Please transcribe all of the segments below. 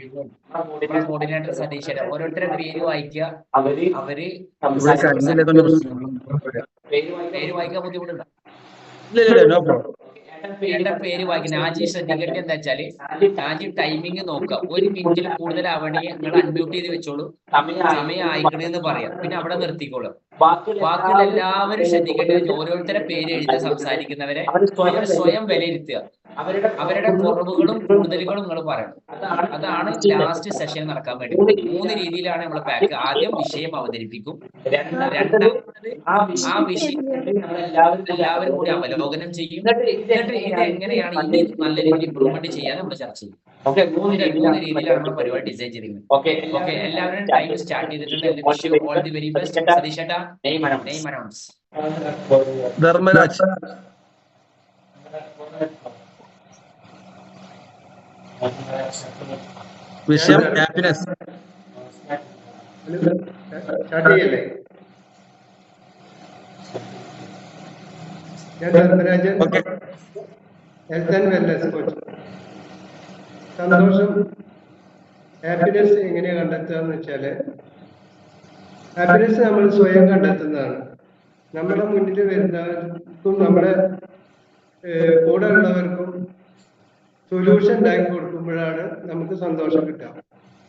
നമ്മളെ കോർഡിനേറ്റർ സതീശേട്ടൻ ഓരോരുത്തരുടെ പേര് വായിക്കുക. അവര് പേര് വായിക്കാൻ ബുദ്ധിമുട്ടുണ്ടോ? എന്റെ പേര് വായിക്കുന്ന നാജി ശ്രദ്ധിക്കേണ്ടത് എന്താ വെച്ചാല്, നാജി ടൈമിംഗ് നോക്കുക. 1 മിനിറ്റിൽ കൂടുതൽ ആവണമെങ്കിൽ നിങ്ങൾ അൺമ്യൂട്ട് ചെയ്ത് വെച്ചോളൂ, സമയം ആയിക്കണെന്ന് പറയാം, പിന്നെ അവിടെ നിർത്തിക്കോളും. ബാക്കിയുള്ള എല്ലാവരും ശ്രദ്ധിക്കേണ്ടത് ഓരോരുത്തരുടെ പേര് എഴുതി സംസാരിക്കുന്നവരെ അവർ സ്വയം വിലയിരുത്തുക. അവരുടെ കുറവുകളും കൂടുതലുകളും നിങ്ങൾ പറയണം. അതാണ് ലാസ്റ്റ് സെഷൻ നടക്കാൻ വേണ്ടി. 3 രീതിയിലാണ് നമ്മൾ പാക്ക്. ആദ്യം വിഷയം അവതരിപ്പിക്കും, രണ്ടാമത് ആ വിഷയം എല്ലാവരും കൂടി അവലോകനം ചെയ്യും, എന്നിട്ട് ഇത് എങ്ങനെയാണ് ഇനി നല്ല രീതിയിൽ ഇംപ്രൂവ്മെന്റ് ചെയ്യാൻ നമ്മൾ ചർച്ച ചെയ്യും. 3 രീതിയിലാണ് നമ്മൾ പരിപാടി ഡിസൈൻ ചെയ്തിരിക്കുന്നത്. ഓക്കെ, എല്ലാവരും ടൈം സ്റ്റാർട്ട് ചെയ്തിട്ടുണ്ട്. Wish you all the very best. സതീഷേട്ടാ, നെയിം അനൗൺസ്. ധർമ്മരാജ്. വിഷയം ഹാപ്പിനെസ്. ഞാൻ Dharmarajan, health and wellness coach. സന്തോഷം, ഹാപ്പിനെസ് എങ്ങനെയാ കണ്ടെത്തുകയെന്ന് വെച്ചാല്, ഹാപ്പിനെസ് നമ്മൾ സ്വയം കണ്ടെത്തുന്നതാണ്. നമ്മുടെ മുന്നിൽ വരുന്നവർക്കും നമ്മുടെ കൂടെ ഉള്ളവർക്കും സൊല്യൂഷൻ ഉണ്ടാക്കി കൊടുക്കുമ്പോഴാണ് നമുക്ക് സന്തോഷം കിട്ടുക.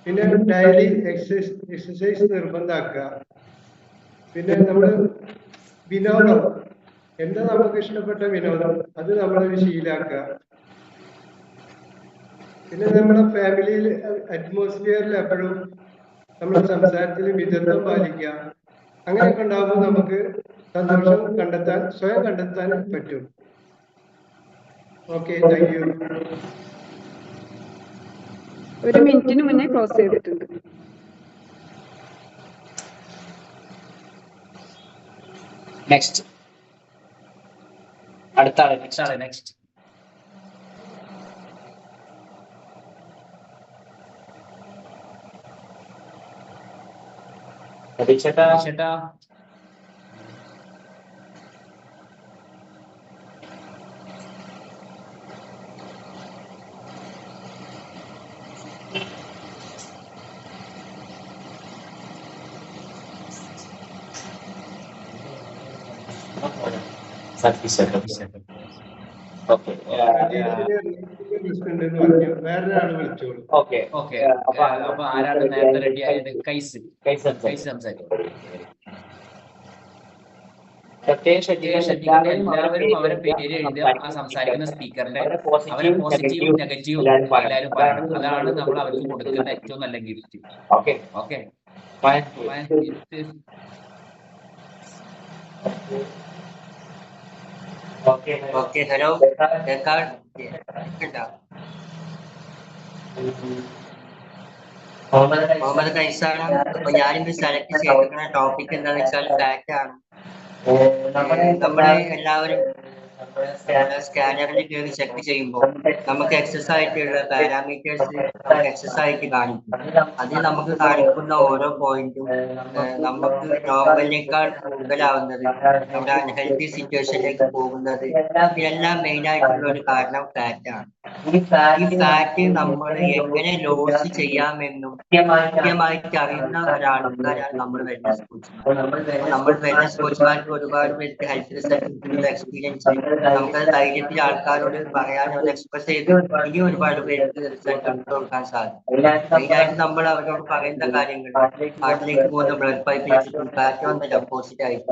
പിന്നെ ഡെയിലി എക്സസൈസ് നിർബന്ധമാക്കുക. പിന്നെ നമ്മൾ വിനോദം, എന്താ നമുക്ക് ഇഷ്ടപ്പെട്ട വിനോദം, അത് നമ്മളൊരു ശീലാക്കുക. പിന്നെ നമ്മുടെ ഫാമിലിയിൽ അറ്റ്മോസ്ഫിയറിൽ എപ്പോഴും നമ്മുടെ സംസാരത്തിൽ മിതത്വം പാലിക്കുക. അങ്ങനെയൊക്കെ ഉണ്ടാകുമ്പോൾ നമുക്ക് സന്തോഷം സ്വയം കണ്ടെത്താൻ പറ്റും. Okay, thank U. 1 മിനിറ്റിന് മുന്നേ ക്ലോസ് ചെയ്തിട്ടുണ്ട്. നെക്സ്റ്റ്, അടുത്ത ആള് നെക്സ്റ്റ്. ചേട്ടാ, വേറൊരാള് വിളിച്ചോളൂ. ഓക്കെ. അപ്പൊ ആരാണ് നേരത്തെ റെഡി ആയത്? കൈസ് സംസാരിക്കും. എല്ലാവരും അവരെ പേര് എഴുതുക. ആ സംസാരിക്കുന്ന സ്പീക്കറിന്റെ അവരെ പോസിറ്റീവും നെഗറ്റീവും എല്ലാവരും പറയണം. അതാണ് നമ്മൾ അവർക്ക് കൊടുക്കുന്ന ഏറ്റവും നല്ല ഗിഫ്റ്റ്. ഓക്കെ. ഹലോ, മുഹമ്മദ് കൈസാണ്. അപ്പൊ ഞാനിന്ന് സെലക്ട് ചെയ്തിരിക്കുന്ന ടോപ്പിക് എന്താണെന്ന് വെച്ചാൽ ഫാറ്റ് ആണ്. നമ്മള് എല്ലാവരും സ്കാനറിൽ കയറി ചെക്ക് ചെയ്യുമ്പോൾ നമുക്ക് എക്സസ് ആയിട്ടുള്ള പാരാമീറ്റേഴ്സ് നമുക്ക് എക്സസ് ആയിട്ട് കാണിക്കും. അതിൽ നമുക്ക് കാണിക്കുന്ന ഓരോ പോയിന്റും നമുക്ക് നോർമലിനേക്കാൾ കൂടുതലാവുന്നത്, നമ്മുടെ അൺഹെൽത്തി സിറ്റുവേഷനിലേക്ക് പോകുന്നത്, ഇതെല്ലാം മെയിൻ ആയിട്ടുള്ള ഒരു കാരണം ഫാറ്റ് ആണ്. ഈ ഫാറ്റ് നമ്മൾ എങ്ങനെ ലോസ് ചെയ്യാമെന്നും കൃത്യമായിട്ട് അറിയുന്ന ഒരാൾക്കാരാണ് നമ്മൾ വെൽനസ് കോച്ചുമാർ. നമ്മൾ വെൽനസ് കോച്ചുമാർക്ക് ഒരുപാട് പേർക്ക് ഹെൽത്ത് റിസൾട്ട് എക്സ്പീരിയൻസ് നമുക്കത് ധൈര്യത്തിൽ ആൾക്കാരോട് പറയാനോ എക്സ്പ്രസ് ചെയ്ത് ഇനി ഒരുപാട് പേർക്ക് റിസൾട്ട് എടുത്തു കൊടുക്കാൻ സാധിക്കും. മെയിനായിട്ട് നമ്മൾ അവരോട് പറയുന്ന കാര്യങ്ങൾ, ഹാർട്ടിലേക്ക് പോകുന്ന ബ്ലഡ് പൈപ്പിൽ ഫാറ്റ് വന്ന ഡെപ്പോസിറ്റ് ആയിട്ട്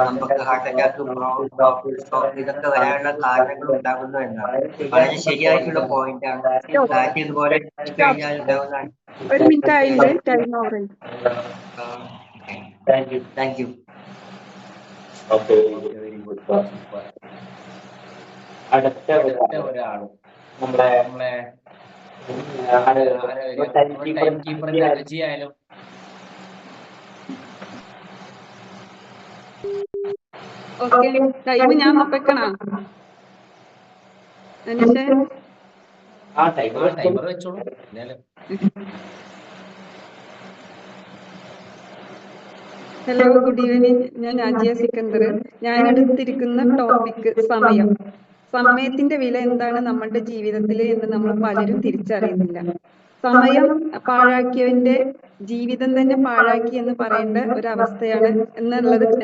നമുക്ക് ഹാർട്ട് അറ്റാക്ക്, സ്ട്രോക്ക് ഇതൊക്കെ വരാനുള്ള കാരണങ്ങൾ ഉണ്ടാകുന്നു എന്നാണ്. വളരെ ശരിയായിട്ടുള്ള പോയിന്റ് ആണ്. ഫാറ്റ് ഇതുപോലെ കഴിഞ്ഞാൽ ഉണ്ടാവുന്നതാണ്. 1 മിനിറ്റ് ആയില്ലേ? Time over. Thank you. അടുത്ത ഒരാള് നമ്മളെ ടൈം കീപ്പറിന്റെ അജി ആയാലും. ഓക്കെ, ടൈം ഞാൻ വെക്കണോ? ടൈമർ വെച്ചോളൂ. Hello, good evening. ഞാൻ നാജിയ സിക്കന്ദർ. ഞാൻ എടുത്തിരിക്കുന്ന ടോപ്പിക് സമയത്തിന്റെ വില എന്താണ് നമ്മളുടെ ജീവിതത്തിൽ എന്ന് നമ്മൾ പലരും തിരിച്ചറിയുന്നില്ല. സമയം പാഴാക്കിയവന്റെ ജീവിതം തന്നെ പാഴാക്കി എന്ന് പറയേണ്ട ഒരവസ്ഥയാണ്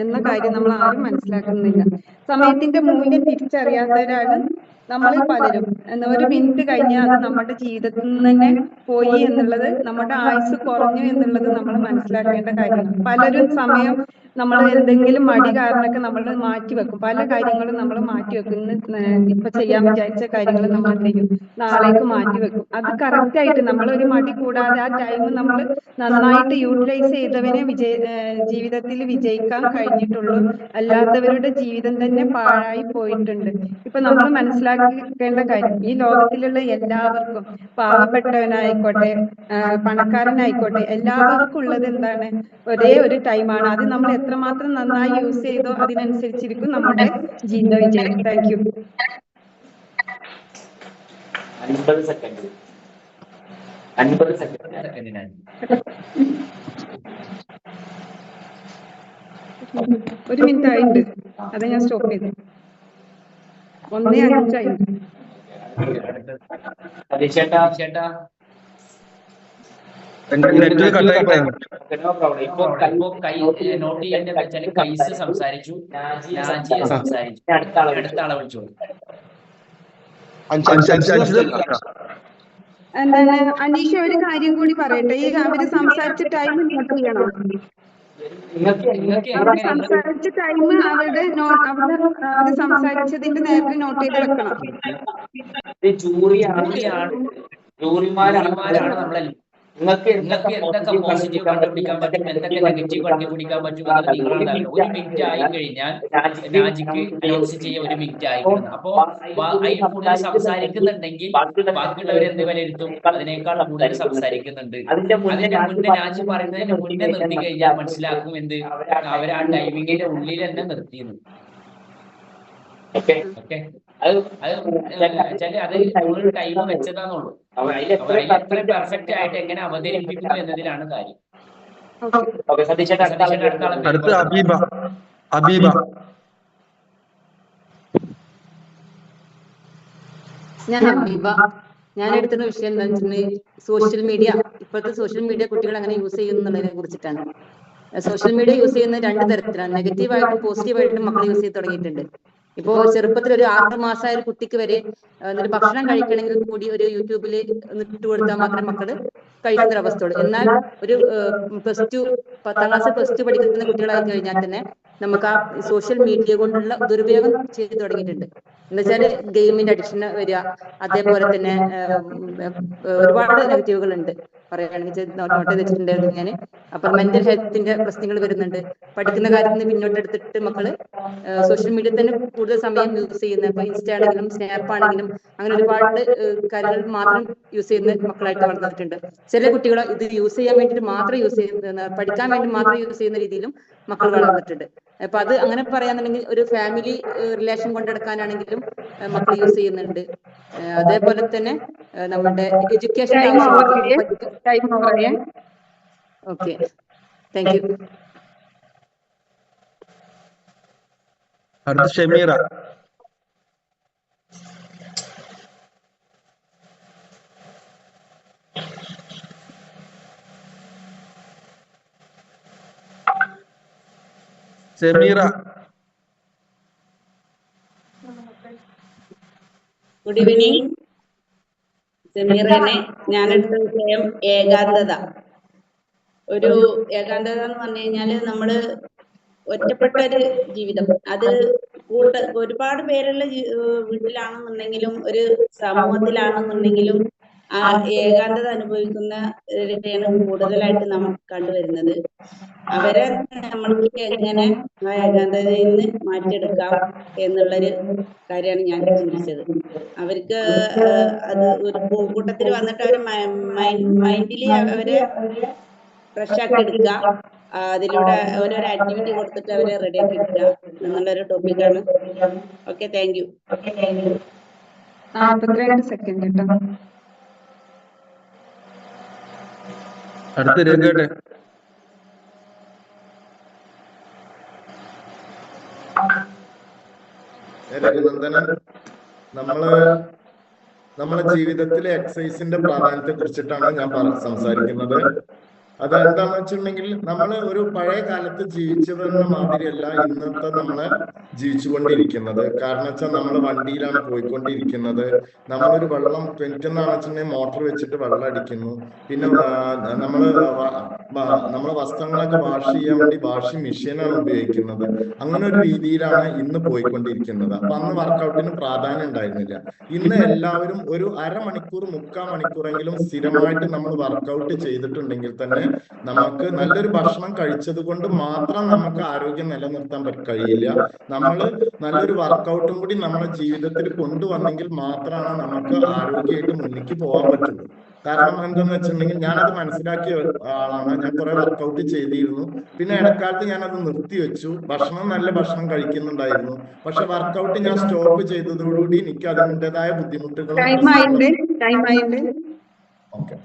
എന്ന കാര്യം നമ്മൾ ആരും മനസ്സിലാക്കുന്നില്ല. സമയത്തിന്റെ മൂല്യം തിരിച്ചറിയാത്തവരാണ് നമ്മളിൽ പലരും. ഒരു മിനിറ്റ് കഴിഞ്ഞാൽ അത് നമ്മുടെ ജീവിതത്തിൽ നിന്ന് തന്നെ പോയി എന്നുള്ളത്, നമ്മുടെ ആയുസ് കുറഞ്ഞു എന്നുള്ളത് നമ്മൾ മനസ്സിലാക്കേണ്ട കാര്യമാണ്. പലരും സമയം നമ്മൾ എന്തെങ്കിലും മടി കാരണമൊക്കെ നമ്മൾ മാറ്റിവെക്കും. പല കാര്യങ്ങളും നമ്മൾ മാറ്റിവെക്കും. ഇപ്പൊ ചെയ്യാൻ വിചാരിച്ച കാര്യങ്ങൾ നമ്മൾ എന്ത് ചെയ്യും, നാളേക്ക് മാറ്റിവെക്കും. അത് കറക്റ്റ് ആയിട്ട് നമ്മൾ ഒരു മടി കൂടാതെ ആ ടൈം നമ്മൾ നന്നായിട്ട് യൂട്ടിലൈസ് ചെയ്തവനെ ജീവിതത്തിൽ വിജയിക്കാൻ കഴിഞ്ഞിട്ടുള്ളൂ. അല്ലാത്തവരുടെ ജീവിതം തന്നെ പാഴായി പോയിട്ടുണ്ട്. ഇപ്പൊ നമ്മൾ മനസ്സിലാക്കേണ്ട കാര്യം, ഈ ലോകത്തിലുള്ള എല്ലാവർക്കും, പാവപ്പെട്ടവനായിക്കോട്ടെ പണക്കാരനായിക്കോട്ടെ, എല്ലാവർക്കും ഉള്ളത് എന്താണ്, ഒരേ ഒരു ടൈമാണ്. അത് നമ്മൾ എത്രമാത്രം നന്നായി യൂസ് ചെയ്തോ അതിനനുസരിച്ചിരിക്കും നമ്മുടെ ജീവിത വിജയം. Thank you. 50 സെക്കൻഡ്. ഒരു മിനിറ്റ് ആയിട്ടുണ്ട്, അത് ഞാൻ സ്റ്റോപ്പ് ചെയ്തു. 1:05 ആയിട്ടുണ്ട്. ചേട്ടാ നെറ്റ് കട്ടായി പോയത്. ഇപ്പൊ നോട്ട് ചെയ്യേണ്ടത് വെച്ചാല് കൈസ് സംസാരിച്ചു, നാജിയ സംസാരിച്ചു. അടുത്ത ആളെ വിളിച്ചോളൂ. എന്താണ് അനീഷ, ഒരു കാര്യം കൂടി പറയട്ടെ. ഈ അവര് സംസാരിച്ച ടൈം നോട്ട് ചെയ്യണം. അവർ സംസാരിച്ച ടൈം അവര് സംസാരിച്ചതിന്റെ നേരത്തെ നോട്ട് ചെയ്ത് വെക്കണം. ജൂറിമാരാണ് നമ്മളെ. നിങ്ങൾക്ക് എന്തൊക്കെ പോസിറ്റീവ് കണ്ടുപിടിക്കാൻ പറ്റും, എന്തൊക്കെ നെഗറ്റീവ് കണ്ടുപിടിക്കാൻ പറ്റും എന്നത് നിങ്ങളാണ്. ഒരു മിനിറ്റ് ആയി കഴിഞ്ഞാൽ രാജിക്ക് അനൗൺസ് ചെയ്യാൻ 1 മിനിറ്റ് ആയിട്ടുണ്ട്. അപ്പോ അതിൽ കൂടുതൽ സംസാരിക്കുന്നുണ്ടെങ്കിൽ ബാക്കിയുള്ളവർ എന്ത് വിലയിരുത്തും, അതിനേക്കാൾ കൂടുതൽ സംസാരിക്കുന്നുണ്ട്. അതിന്റെ മുന്നേ രാജി പറയുന്നതിന് മുന്നേ നിർത്തി കഴിഞ്ഞാൽ മനസ്സിലാക്കും എന്ത്, അവർ ആ ടൈമിങ്ങിന്റെ ഉള്ളിൽ തന്നെ നിർത്തിയെന്ന്. ഓക്കെ, അത് ടൈം വെച്ചതാന്നുള്ളൂ. അത്ര പെർഫെക്റ്റ് ആയിട്ട് എങ്ങനെ അവതരിപ്പിക്കുന്നു എന്നതിലാണ് കാര്യം. അടുത്ത അബീബ. ഞാൻ ഹബീബ. ഞാൻ എടുത്തുന്ന വിഷയം എന്താ വെച്ചിട്ടുണ്ടെങ്കിൽ സോഷ്യൽ മീഡിയ, ഇപ്പോഴത്തെ സോഷ്യൽ മീഡിയ കുട്ടികൾ അങ്ങനെ യൂസ് ചെയ്യുന്നതിനെ കുറിച്ചിട്ടാണ്. സോഷ്യൽ മീഡിയ യൂസ് ചെയ്യുന്നത് 2 തരത്തിലാണ്. നെഗറ്റീവായിട്ടും പോസിറ്റീവായിട്ടും മക്കൾ യൂസ് ചെയ്ത് തുടങ്ങിയിട്ടുണ്ട്. ഇപ്പോ ചെറുപ്പത്തിൽ ഒരു 6 മാസമായ ഒരു കുട്ടിക്ക് വരെ എന്നിട്ട് ഭക്ഷണം കഴിക്കണമെങ്കിൽ കൂടി ഒരു യൂട്യൂബിൽ ഇട്ട് കൊടുത്താൽ മാത്രമേ മക്കള് കഴിക്കുന്ന അവസ്ഥയുള്ളൂ. എന്നാൽ ഒരു +2 10ാം ക്ലാസ് +2 പഠിക്കുന്ന കുട്ടികളായി കഴിഞ്ഞാൽ തന്നെ നമുക്ക് ആ സോഷ്യൽ മീഡിയ കൊണ്ടുള്ള ദുരുപയോഗം ചെയ്ത് തുടങ്ങിയിട്ടുണ്ട്. എന്ന് വെച്ചാല് ഗെയിമിന്റെ അഡിക്ഷൻ വരിക, അതേപോലെ തന്നെ ഒരുപാട് നെഗറ്റീവുകൾ ഉണ്ട് പറയുകയാണെങ്കിൽ നോട്ട് ചെയ്ത് വെച്ചിട്ടുണ്ടായിരുന്നു ഞാൻ. അപ്പൊ മെന്റൽ ഹെൽത്തിന്റെ പ്രശ്നങ്ങൾ വരുന്നുണ്ട്. പഠിക്കുന്ന കാര്യത്തിൽ നിന്ന് പിന്നോട്ട് എടുത്തിട്ട് മക്കള് സോഷ്യൽ മീഡിയ തന്നെ കൂടുതൽ സമയം യൂസ് ചെയ്യുന്നത്. ഇപ്പൊ ഇൻസ്റ്റ ആണെങ്കിലും സ്നാപ്പ് ആണെങ്കിലും അങ്ങനെ ഒരുപാട് കാര്യങ്ങൾ മാത്രം യൂസ് ചെയ്യുന്ന മക്കളായിട്ട് വളർന്നിട്ടുണ്ട്. ചില കുട്ടികൾ ഇത് യൂസ് ചെയ്യാൻ വേണ്ടിയിട്ട് മാത്രം യൂസ് ചെയ്യുന്ന, പഠിക്കാൻ വേണ്ടി മാത്രം യൂസ് ചെയ്യുന്ന രീതിയിലും മക്കൾ വളർന്നിട്ടുണ്ട്. അപ്പൊ അത് അങ്ങനെ പറയാന്നുണ്ടെങ്കിൽ ഒരു ഫാമിലി റിലേഷൻ കൊണ്ടെടുക്കാനാണെങ്കിലും മക്കൾ യൂസ് ചെയ്യുന്നുണ്ട്. അതേപോലെ തന്നെ നമ്മുടെ എഡ്യൂക്കേഷൻ ഓക്കെ, താങ്ക് യു. അടുത്ത ഷമീറ. Good evening. സമീറനെ ഞാനെടുത്ത വിഷയം ഏകാന്തത. ഒരു ഏകാന്തത എന്ന് പറഞ്ഞു കഴിഞ്ഞാല് നമ്മള് ഒറ്റപ്പെട്ട ഒരു ജീവിതം. അത് ഒരുപാട് പേരുള്ള വീട്ടിലാണെന്നുണ്ടെങ്കിലും ഒരു സമൂഹത്തിലാണെന്നുണ്ടെങ്കിലും ആ ഏകാന്തത അനുഭവിക്കുന്നവരെയാണ് കൂടുതലായിട്ട് നാം കണ്ടുവരുന്നത്. അവരെ നമ്മൾക്ക് എങ്ങനെ ആ ഏകാന്തതയിൽ നിന്ന് മാറ്റിയെടുക്കാം എന്നുള്ളൊരു കാര്യമാണ് ഞാൻ ചിന്തിച്ചത്. അവർക്ക് അത് ഒരു കൂട്ടത്തിൽ വന്നിട്ട് അവരെ മൈൻഡിലി അവരെ ഫ്രഷ് ആക്കി എടുക്കുക, അതിലൂടെ ഓരോരോ ആക്ടിവിറ്റി കൊടുത്തിട്ട് അവരെ റെഡി ആക്കി എടുക്കുക എന്നുള്ളൊരു ടോപ്പിക്കാണ്. Okay, thank U. 42 സെക്കൻഡ് കേട്ടോ. അടുത്ത രംഗേട്ടെ. രഘുനന്ദനൻ, നമ്മള് നമ്മുടെ ജീവിതത്തിലെ എക്സസൈസിന്റെ പ്രാധാന്യത്തെ കുറിച്ചിട്ടാണ് ഞാൻ സംസാരിക്കുന്നത്. അതെന്താന്ന് വെച്ചിട്ടുണ്ടെങ്കിൽ നമ്മൾ ഒരു പഴയ കാലത്ത് ജീവിച്ചതെന്ന മാതിരിയല്ല ഇന്നത്തെ നമ്മളെ ജീവിച്ചുകൊണ്ടിരിക്കുന്നത്. കാരണം വെച്ചാൽ നമ്മൾ വണ്ടിയിലാണ് പോയിക്കൊണ്ടിരിക്കുന്നത്. നമ്മളൊരു വെള്ളം കിണറ്റെന്നാണ് വെച്ചിട്ടുണ്ടെങ്കിൽ മോട്ടർ വെച്ചിട്ട് വെള്ളം അടിക്കുന്നു. പിന്നെ നമ്മളെ വസ്ത്രങ്ങളൊക്കെ വാഷ് ചെയ്യാൻ വേണ്ടി വാഷിംഗ് മെഷീനാണ് ഉപയോഗിക്കുന്നത്. അങ്ങനെ ഒരു രീതിയിലാണ് ഇന്ന് പോയിക്കൊണ്ടിരിക്കുന്നത്. അപ്പൊ അന്ന് വർക്കൗട്ടിന് പ്രാധാന്യം ഉണ്ടായിരുന്നില്ല. ഇന്ന് എല്ലാവരും ഒരു അരമണിക്കൂർ 3/4 മണിക്കൂറെങ്കിലും സ്ഥിരമായിട്ട് നമ്മൾ വർക്കൗട്ട് ചെയ്തിട്ടുണ്ടെങ്കിൽ തന്നെ നമുക്ക് നല്ലൊരു ഭക്ഷണം കഴിച്ചത് കൊണ്ട് മാത്രം നമുക്ക് ആരോഗ്യം നിലനിർത്താൻ കഴിയില്ല. നമ്മൾ നല്ലൊരു വർക്കൗട്ടും കൂടി നമ്മുടെ ജീവിതത്തിൽ കൊണ്ടുവന്നെങ്കിൽ മാത്രമാണ് നമുക്ക് ആരോഗ്യമായിട്ട് മുന്നിലേക്ക് പോകാൻ പറ്റുള്ളൂ. കാരണം എന്താന്ന് വെച്ചിട്ടുണ്ടെങ്കിൽ ഞാനത് മനസ്സിലാക്കിയ ആളാണ്. ഞാൻ കുറെ വർക്കൗട്ട് ചെയ്തിരുന്നു. പിന്നെ ഇടക്കാലത്ത് ഞാനത് നിർത്തിവെച്ചു. നല്ല ഭക്ഷണം കഴിക്കുന്നുണ്ടായിരുന്നു. പക്ഷെ വർക്കൗട്ട് ഞാൻ സ്റ്റോപ്പ് ചെയ്തതോടുകൂടി എനിക്ക് അതിൻ്റെതായ ബുദ്ധിമുട്ടുകൾ ഓക്കെ.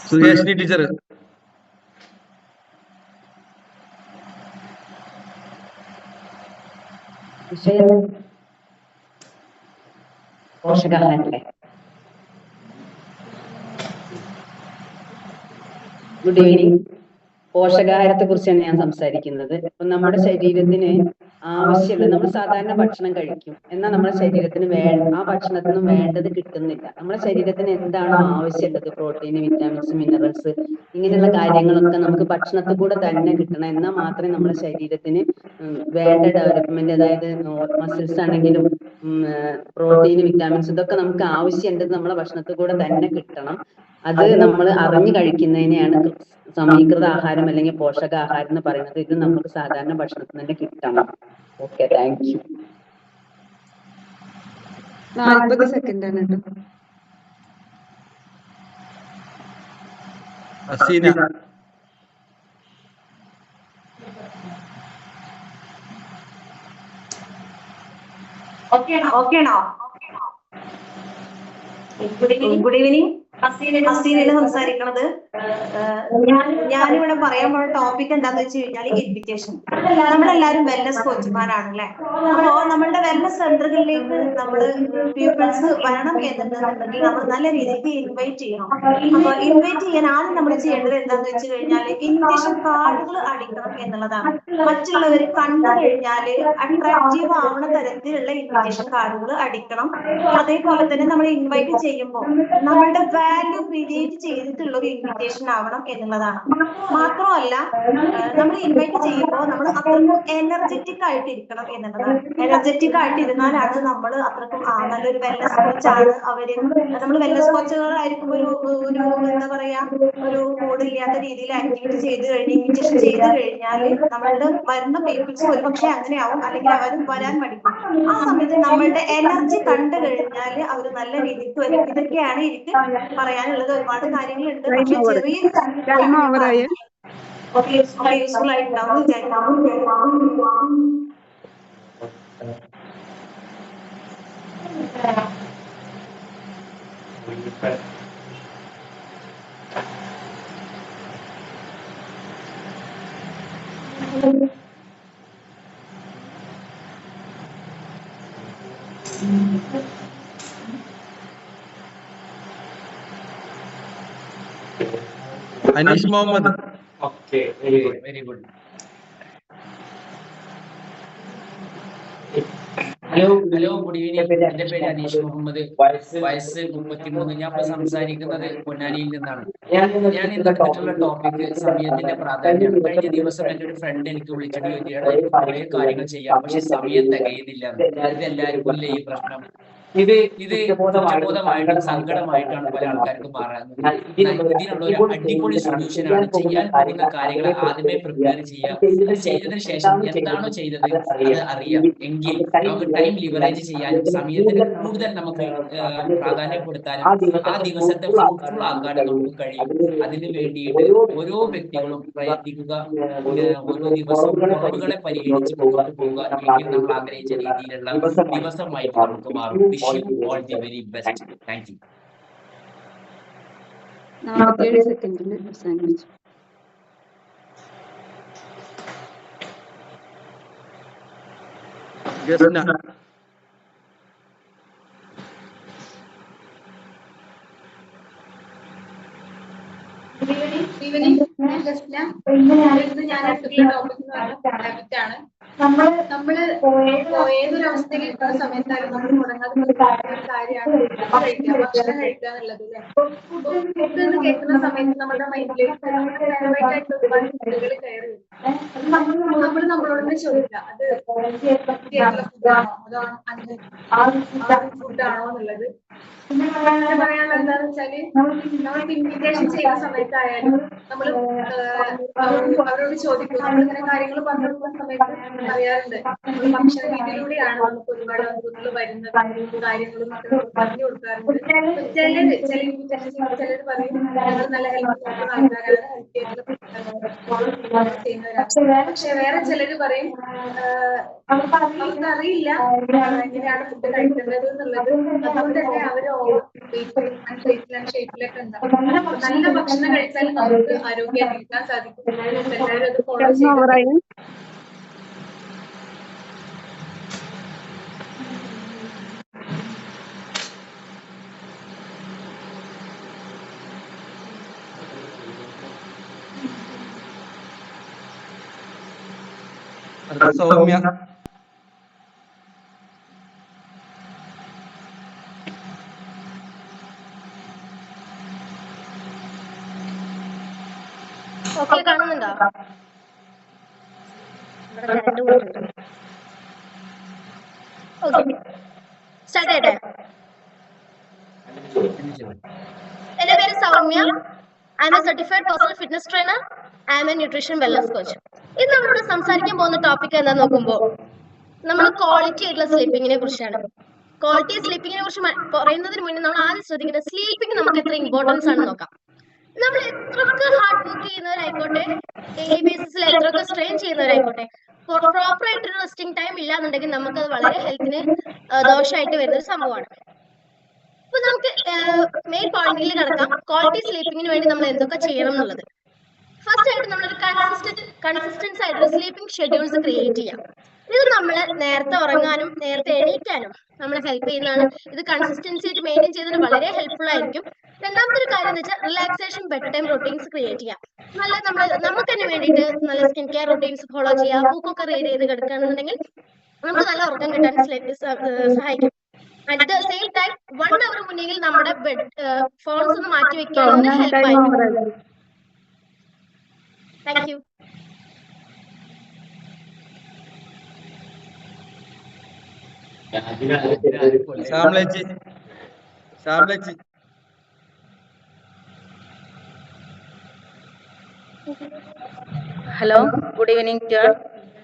സുരേഷിനി ടീച്ചർ. വിഷയം പോഷകാഹാരല്ലേ? Good evening. പോഷകാഹാരത്തെ കുറിച്ചാണ് ഞാൻ സംസാരിക്കുന്നത്. അപ്പൊ നമ്മുടെ ശരീരത്തിന് ആവശ്യമുള്ള, നമ്മൾ സാധാരണ ഭക്ഷണം കഴിക്കും, എന്നാൽ നമ്മുടെ ശരീരത്തിന് ആ ഭക്ഷണത്തിനും വേണ്ടത് കിട്ടുന്നില്ല. നമ്മുടെ ശരീരത്തിന് എന്താണോ ആവശ്യമുള്ളത്, പ്രോട്ടീൻ, വിറ്റാമിൻസ്, മിനറൽസ്, ഇങ്ങനെയുള്ള കാര്യങ്ങളൊക്കെ നമുക്ക് ഭക്ഷണത്തിൽ കൂടെ തന്നെ കിട്ടണം. എന്നാൽ മാത്രമേ നമ്മുടെ ശരീരത്തിന് വേണ്ട ഡെവലപ്മെന്റ്, അതായത് മസിൽസ് ആണെങ്കിലും പ്രോട്ടീൻ, വിറ്റാമിൻസ്, ഇതൊക്കെ നമുക്ക് ആവശ്യമുള്ളത് നമ്മളെ ഭക്ഷണത്തിൽ കൂടെ തന്നെ കിട്ടണം. അത് നമ്മൾ അറിഞ്ഞു കഴിക്കുന്നതിനെയാണ് സമീകൃത ആഹാരം അല്ലെങ്കിൽ പോഷകാഹാരം എന്ന് പറയുന്നത്. ഇത് നമുക്ക് സാധാരണ ഭക്ഷണത്തിൽ തന്നെ കിട്ടണം. Okay, thank U. 40 സെക്കൻഡ് ആണ് കേട്ടോ. അസീന. ഓക്കെയാണോ? Good evening. ഹസീനയാണ് സംസാരിക്കണത്. ഞാനിവിടെ പറയാൻ പോണ ടോപ്പിക് എന്താന്ന് വെച്ച് കഴിഞ്ഞാൽ ഇൻവിറ്റേഷൻ. നമ്മളെല്ലാരും വെൽനസ് കോച്ചുമാരാണല്ലേ. അപ്പോ നമ്മളുടെ വെൽനസ് സെന്ററുകളിലേക്ക് നമ്മള് പീപ്പിൾസ് വരണം എന്നുണ്ടെന്നുണ്ടെങ്കിൽ നമ്മൾ നല്ല രീതിക്ക് ഇൻവൈറ്റ് ചെയ്യണം. അപ്പൊ ഇൻവൈറ്റ് ചെയ്യാൻ ആദ്യം നമ്മൾ ചെയ്യേണ്ടത് എന്താന്ന് വെച്ച് കഴിഞ്ഞാൽ ഇൻവിറ്റേഷൻ കാർഡുകൾ അടിക്കണം എന്നുള്ളതാണ്. മറ്റുള്ളവർ കണ്ടു കഴിഞ്ഞാൽ അട്രാക്റ്റീവ് ആവുന്ന തരത്തിലുള്ള ഇൻവിറ്റേഷൻ കാർഡുകൾ അടിക്കണം. അതേപോലെ തന്നെ നമ്മൾ ഇൻവൈറ്റ് ചെയ്യുമ്പോൾ നമ്മളുടെ വാല്യൂ ക്രിയേറ്റ് ചെയ്തിട്ടുള്ള ഒരു ഇൻവിറ്റേഷൻ ആവണം എന്നുള്ളതാണ്. മാത്രമല്ല, നമ്മൾ ഇൻവൈറ്റ് ചെയ്യുമ്പോൾ നമ്മൾ അത്രക്കും എനർജറ്റിക് ആയിട്ട് ഇരിക്കണം എന്നുള്ളതാണ്. എനർജറ്റിക് ആയിട്ട് ഇരുന്നാലാണ് നമ്മൾ അത്രക്കും നല്ലൊരു വെൽനസ് കോച്ചാണ് അവര്. നമ്മൾ വെൽനസ് കോച്ചുകളായിരിക്കും ഒരു എന്താ പറയാ, ഒരു മൂഡില്ലാത്ത രീതിയിൽ ആക്ടിവിറ്റി ചെയ്ത് ഇൻവിറ്റേഷൻ ചെയ്ത് കഴിഞ്ഞാൽ നമ്മളുടെ വരുന്ന പീപ്പിൾസ് ഒരുപക്ഷെ അങ്ങനെയാവും, അല്ലെങ്കിൽ അവർ വരാൻ മടിക്കും. ആ സമയത്ത് നമ്മളുടെ എനർജി കണ്ടു കഴിഞ്ഞാൽ അവർ നല്ല രീതിക്ക് വരും. ഇതൊക്കെയാണ് എനിക്ക് പറയാനുള്ളത്. ഒരുപാട് കാര്യങ്ങളുണ്ട്, പക്ഷെ ചെറിയ യൂസ്ഫുൾ ആയിട്ടുണ്ടാവും വിചാരിക്കുന്നു. Aneesh Muhammad. Okay, very good. Hello, good evening. എന്റെ പേര് അനീഷ് മുഹമ്മദ്. വയസ്സ് 33. ഞാൻ ഇപ്പോൾ സംസാരിക്കുന്നത് പൊന്നാനിയിൽ നിന്നാണ്. ഞാൻ ഇന്ന് എടുത്തിട്ടുള്ള ടോപ്പിക് സമയത്തിന്റെ പ്രാധാന്യമാണ്. കഴിഞ്ഞ ദിവസം എന്റെ ഒരു ഫ്രണ്ട് എനിക്ക് വിളിച്ചിട്ട് ചോദിക്കുകയാണ്, എനിക്ക് കുറെ കാര്യങ്ങൾ ചെയ്യാം, പക്ഷെ സമയം തികയുന്നില്ല. ഇതെല്ലാവർക്കും ഇല്ലേ ഈ പ്രശ്നം? ഇത് കുറ്റബോധമായിട്ടും സങ്കടമായിട്ടാണ് പല ആൾക്കാർക്കും മാറുന്നത്. ഇതിനുള്ള ഒരു അടിപൊളി സൊല്യൂഷനാണ്. ചെയ്യാൻ പോകുന്ന കാര്യങ്ങൾ ആദ്യമേ പ്രിപ്പയർ ചെയ്യുക. അത് ചെയ്തതിനു ശേഷം എന്താണോ ചെയ്തത് അത് അറിയാം. എങ്കിൽ നമുക്ക് ടൈം ലിവറേജ് ചെയ്യാനും സമയത്തിന് കൂടുതൽ നമുക്ക് പ്രാധാന്യം കൊടുത്താലും ആ ദിവസത്തെ ഫ്രൂട്ട്ഫുൾ ആക്കാനും നമുക്ക് കഴിയും. അതിനു വേണ്ടിയിട്ട് ഓരോ വ്യക്തികളും പ്രയത്നിക്കുക. ഓരോ ദിവസവും കുറവുകളെ പരിഹരിച്ച് മുന്നോട്ട് പോവുക. എങ്കിൽ നമ്മൾ ആഗ്രഹിച്ച രീതിയിലുള്ള ദിവസമായിട്ട് നമുക്ക് മാറും. Wish you all the very best. Thank you. 47 സെക്കൻഡിൽ അവസാനിപ്പിച്ചു. ഗസ്ന. നമ്മള് ഏതൊരു അവസ്ഥയിൽ എത്തുന്ന സമയത്തായാലും നമ്മൾ മുടങ്ങാതെ ഒരു കാര്യമാണ് കഴിക്കുക, ഭക്ഷണം കഴിക്കുക എന്നുള്ളത്. ഫുഡ് എന്ന് കേൾക്കുന്ന സമയത്ത് നമ്മുടെ മൈൻഡിലേക്ക് ഫേവറേറ്റ് ആയിട്ട് ഒരുപാട് ഫുഡുകൾ കയറി വരും. നമ്മൾ നമ്മളോട് ചോദിക്കുക, അത് ഫുഡാണോ അതോ ഫുഡാണോ എന്നുള്ളത്. പിന്നെ പറയാനുള്ളത് എന്താണെന്ന് വെച്ചാല്, നമ്മൾക്ക് ഇൻവിറ്റേഷൻ ചെയ്യുന്ന സമയത്തായാലും നമ്മൾ അവരോട് ചോദിക്കും. നമ്മളിങ്ങനെ കാര്യങ്ങൾ പറഞ്ഞു കൊടുക്കുന്ന സമയത്ത് അറിയാറുണ്ട്, നമ്മൾ ഭക്ഷണ രീതിയിലൂടെയാണ് നമുക്ക് ഒരുപാട് അനുഭവങ്ങൾ വരുന്ന കാര്യങ്ങളും പറഞ്ഞു കൊടുക്കാറുണ്ട്. ചില ഇൻവിറ്റേഷൻ ചിലർ പറയും ഞങ്ങൾ നല്ല ഹെൽത്തി ആൾക്കാരാണ്, ഹെൽത്തി ആയിട്ടുള്ള ചെയ്യുന്നവരാണ്. പക്ഷെ വേറെ ചിലര് പറയും അവർക്ക് അറിയില്ല എങ്ങനെയാണ് ഫുഡ് കഴിക്കേണ്ടത് എന്നുള്ളത്. അതുകൊണ്ട് തന്നെ അവര് ഷേപ്പിലൊക്കെ ഉണ്ടാവും. നല്ല ഭക്ഷണം കഴിച്ചാൽ നമുക്ക് ആരോഗ്യമായിട്ട് ഇരിക്കാൻ സാധിക്കും. എല്ലാവരും അത് ഫോളോ ചെയ്യും. സൗമ്യ. ഓക്കെ, കാണുന്നുണ്ടോ? സ്റ്റാർട്ട് ചെയ്യട്ടെ. എന്റെ പേര് Soumya. I M A certified personal fitness trainer. I M A nutrition wellness coach. ഇന്ന് നമ്മളിവിടെ സംസാരിക്കാൻ പോകുന്ന ടോപ്പിക് എന്താ നോക്കുമ്പോൾ, നമ്മൾ ക്വാളിറ്റി ആയിട്ടുള്ള സ്ലീപ്പിങ്ങിനെ കുറിച്ചാണ്. ക്വാളിറ്റി സ്ലീപ്പിങ്ങിനെ കുറിച്ച് പറയുന്നതിന് മുന്നേ നമ്മൾ ആദ്യം ശ്രദ്ധിക്കുന്നത് സ്ലീപ്പിംഗ് നമുക്ക് എത്ര ഇമ്പോർട്ടൻസ് ആണ് നോക്കാം. നമ്മൾ എത്രയൊക്കെ ഹാർഡ് വർക്ക് ചെയ്യുന്നവരായിക്കോട്ടെ, ഡെയിലി ബേസിസിൽ എത്രയൊക്കെ സ്ട്രെയിൻ ചെയ്യുന്നവരായിക്കോട്ടെ, പ്രോപ്പർ ആയിട്ടൊരു റെസ്റ്റിംഗ് ടൈം ഇല്ലാന്നുണ്ടെങ്കിൽ നമുക്കത് വളരെ ഹെൽത്തിന് ദോഷമായിട്ട് വരുന്ന ഒരു സംഭവമാണ്. അപ്പൊ നമുക്ക് മെയിൻ പോയിന്റിൽ കിടക്കാം, ക്വാളിറ്റി സ്ലീപ്പിങ്ങിന് വേണ്ടി നമ്മൾ എന്തൊക്കെ ചെയ്യണം എന്നുള്ളത്. ഫസ്റ്റ് ആയിട്ട് നമ്മളൊരു കൺസിസ്റ്റൻസ് ആയിട്ടൊരു സ്ലീപ്പിംഗ് ഷെഡ്യൂൾസ് ക്രിയേറ്റ് ചെയ്യാം. ഇത് നമ്മള് നേരത്തെ ഉറങ്ങാനും നേരത്തെ എണീക്കാനും നമ്മളെ ഹെൽപ്പ് ചെയ്യുന്നതാണ്. ഇത് കൺസിസ്റ്റൻസി ആയിട്ട് മെയിൻറ്റെയിൻ ചെയ്യുന്നതിന് വളരെ ഹെൽപ്ഫുൾ ആയിരിക്കും. രണ്ടാമത്തെ ഒരു കാര്യം എന്ന് വെച്ചാൽ relaxation bed time routines create ചെയ്യാം. നമുക്ക് തന്നെ വേണ്ടിയിട്ട് നല്ല സ്കിൻ കെയർ റൊട്ടീൻസ് ഫോളോ ചെയ്യാം. ബുക്കൊക്കെ റീഡ് ചെയ്ത് കിടക്കുകയാണെന്നുണ്ടെങ്കിൽ നമുക്ക് നല്ല ഉറക്കം കിട്ടാൻ സഹായിക്കും. At the same time 1 hour മുന്നെങ്കിൽ നമ്മുടെ ഫോൺസ് ഒന്ന് മാറ്റി വെക്കുകയാണെങ്കിൽ ഹെൽപ്പ് ആയിരിക്കും. Thank you. ശ്യാമളേച്ചി. Hello, good evening to all.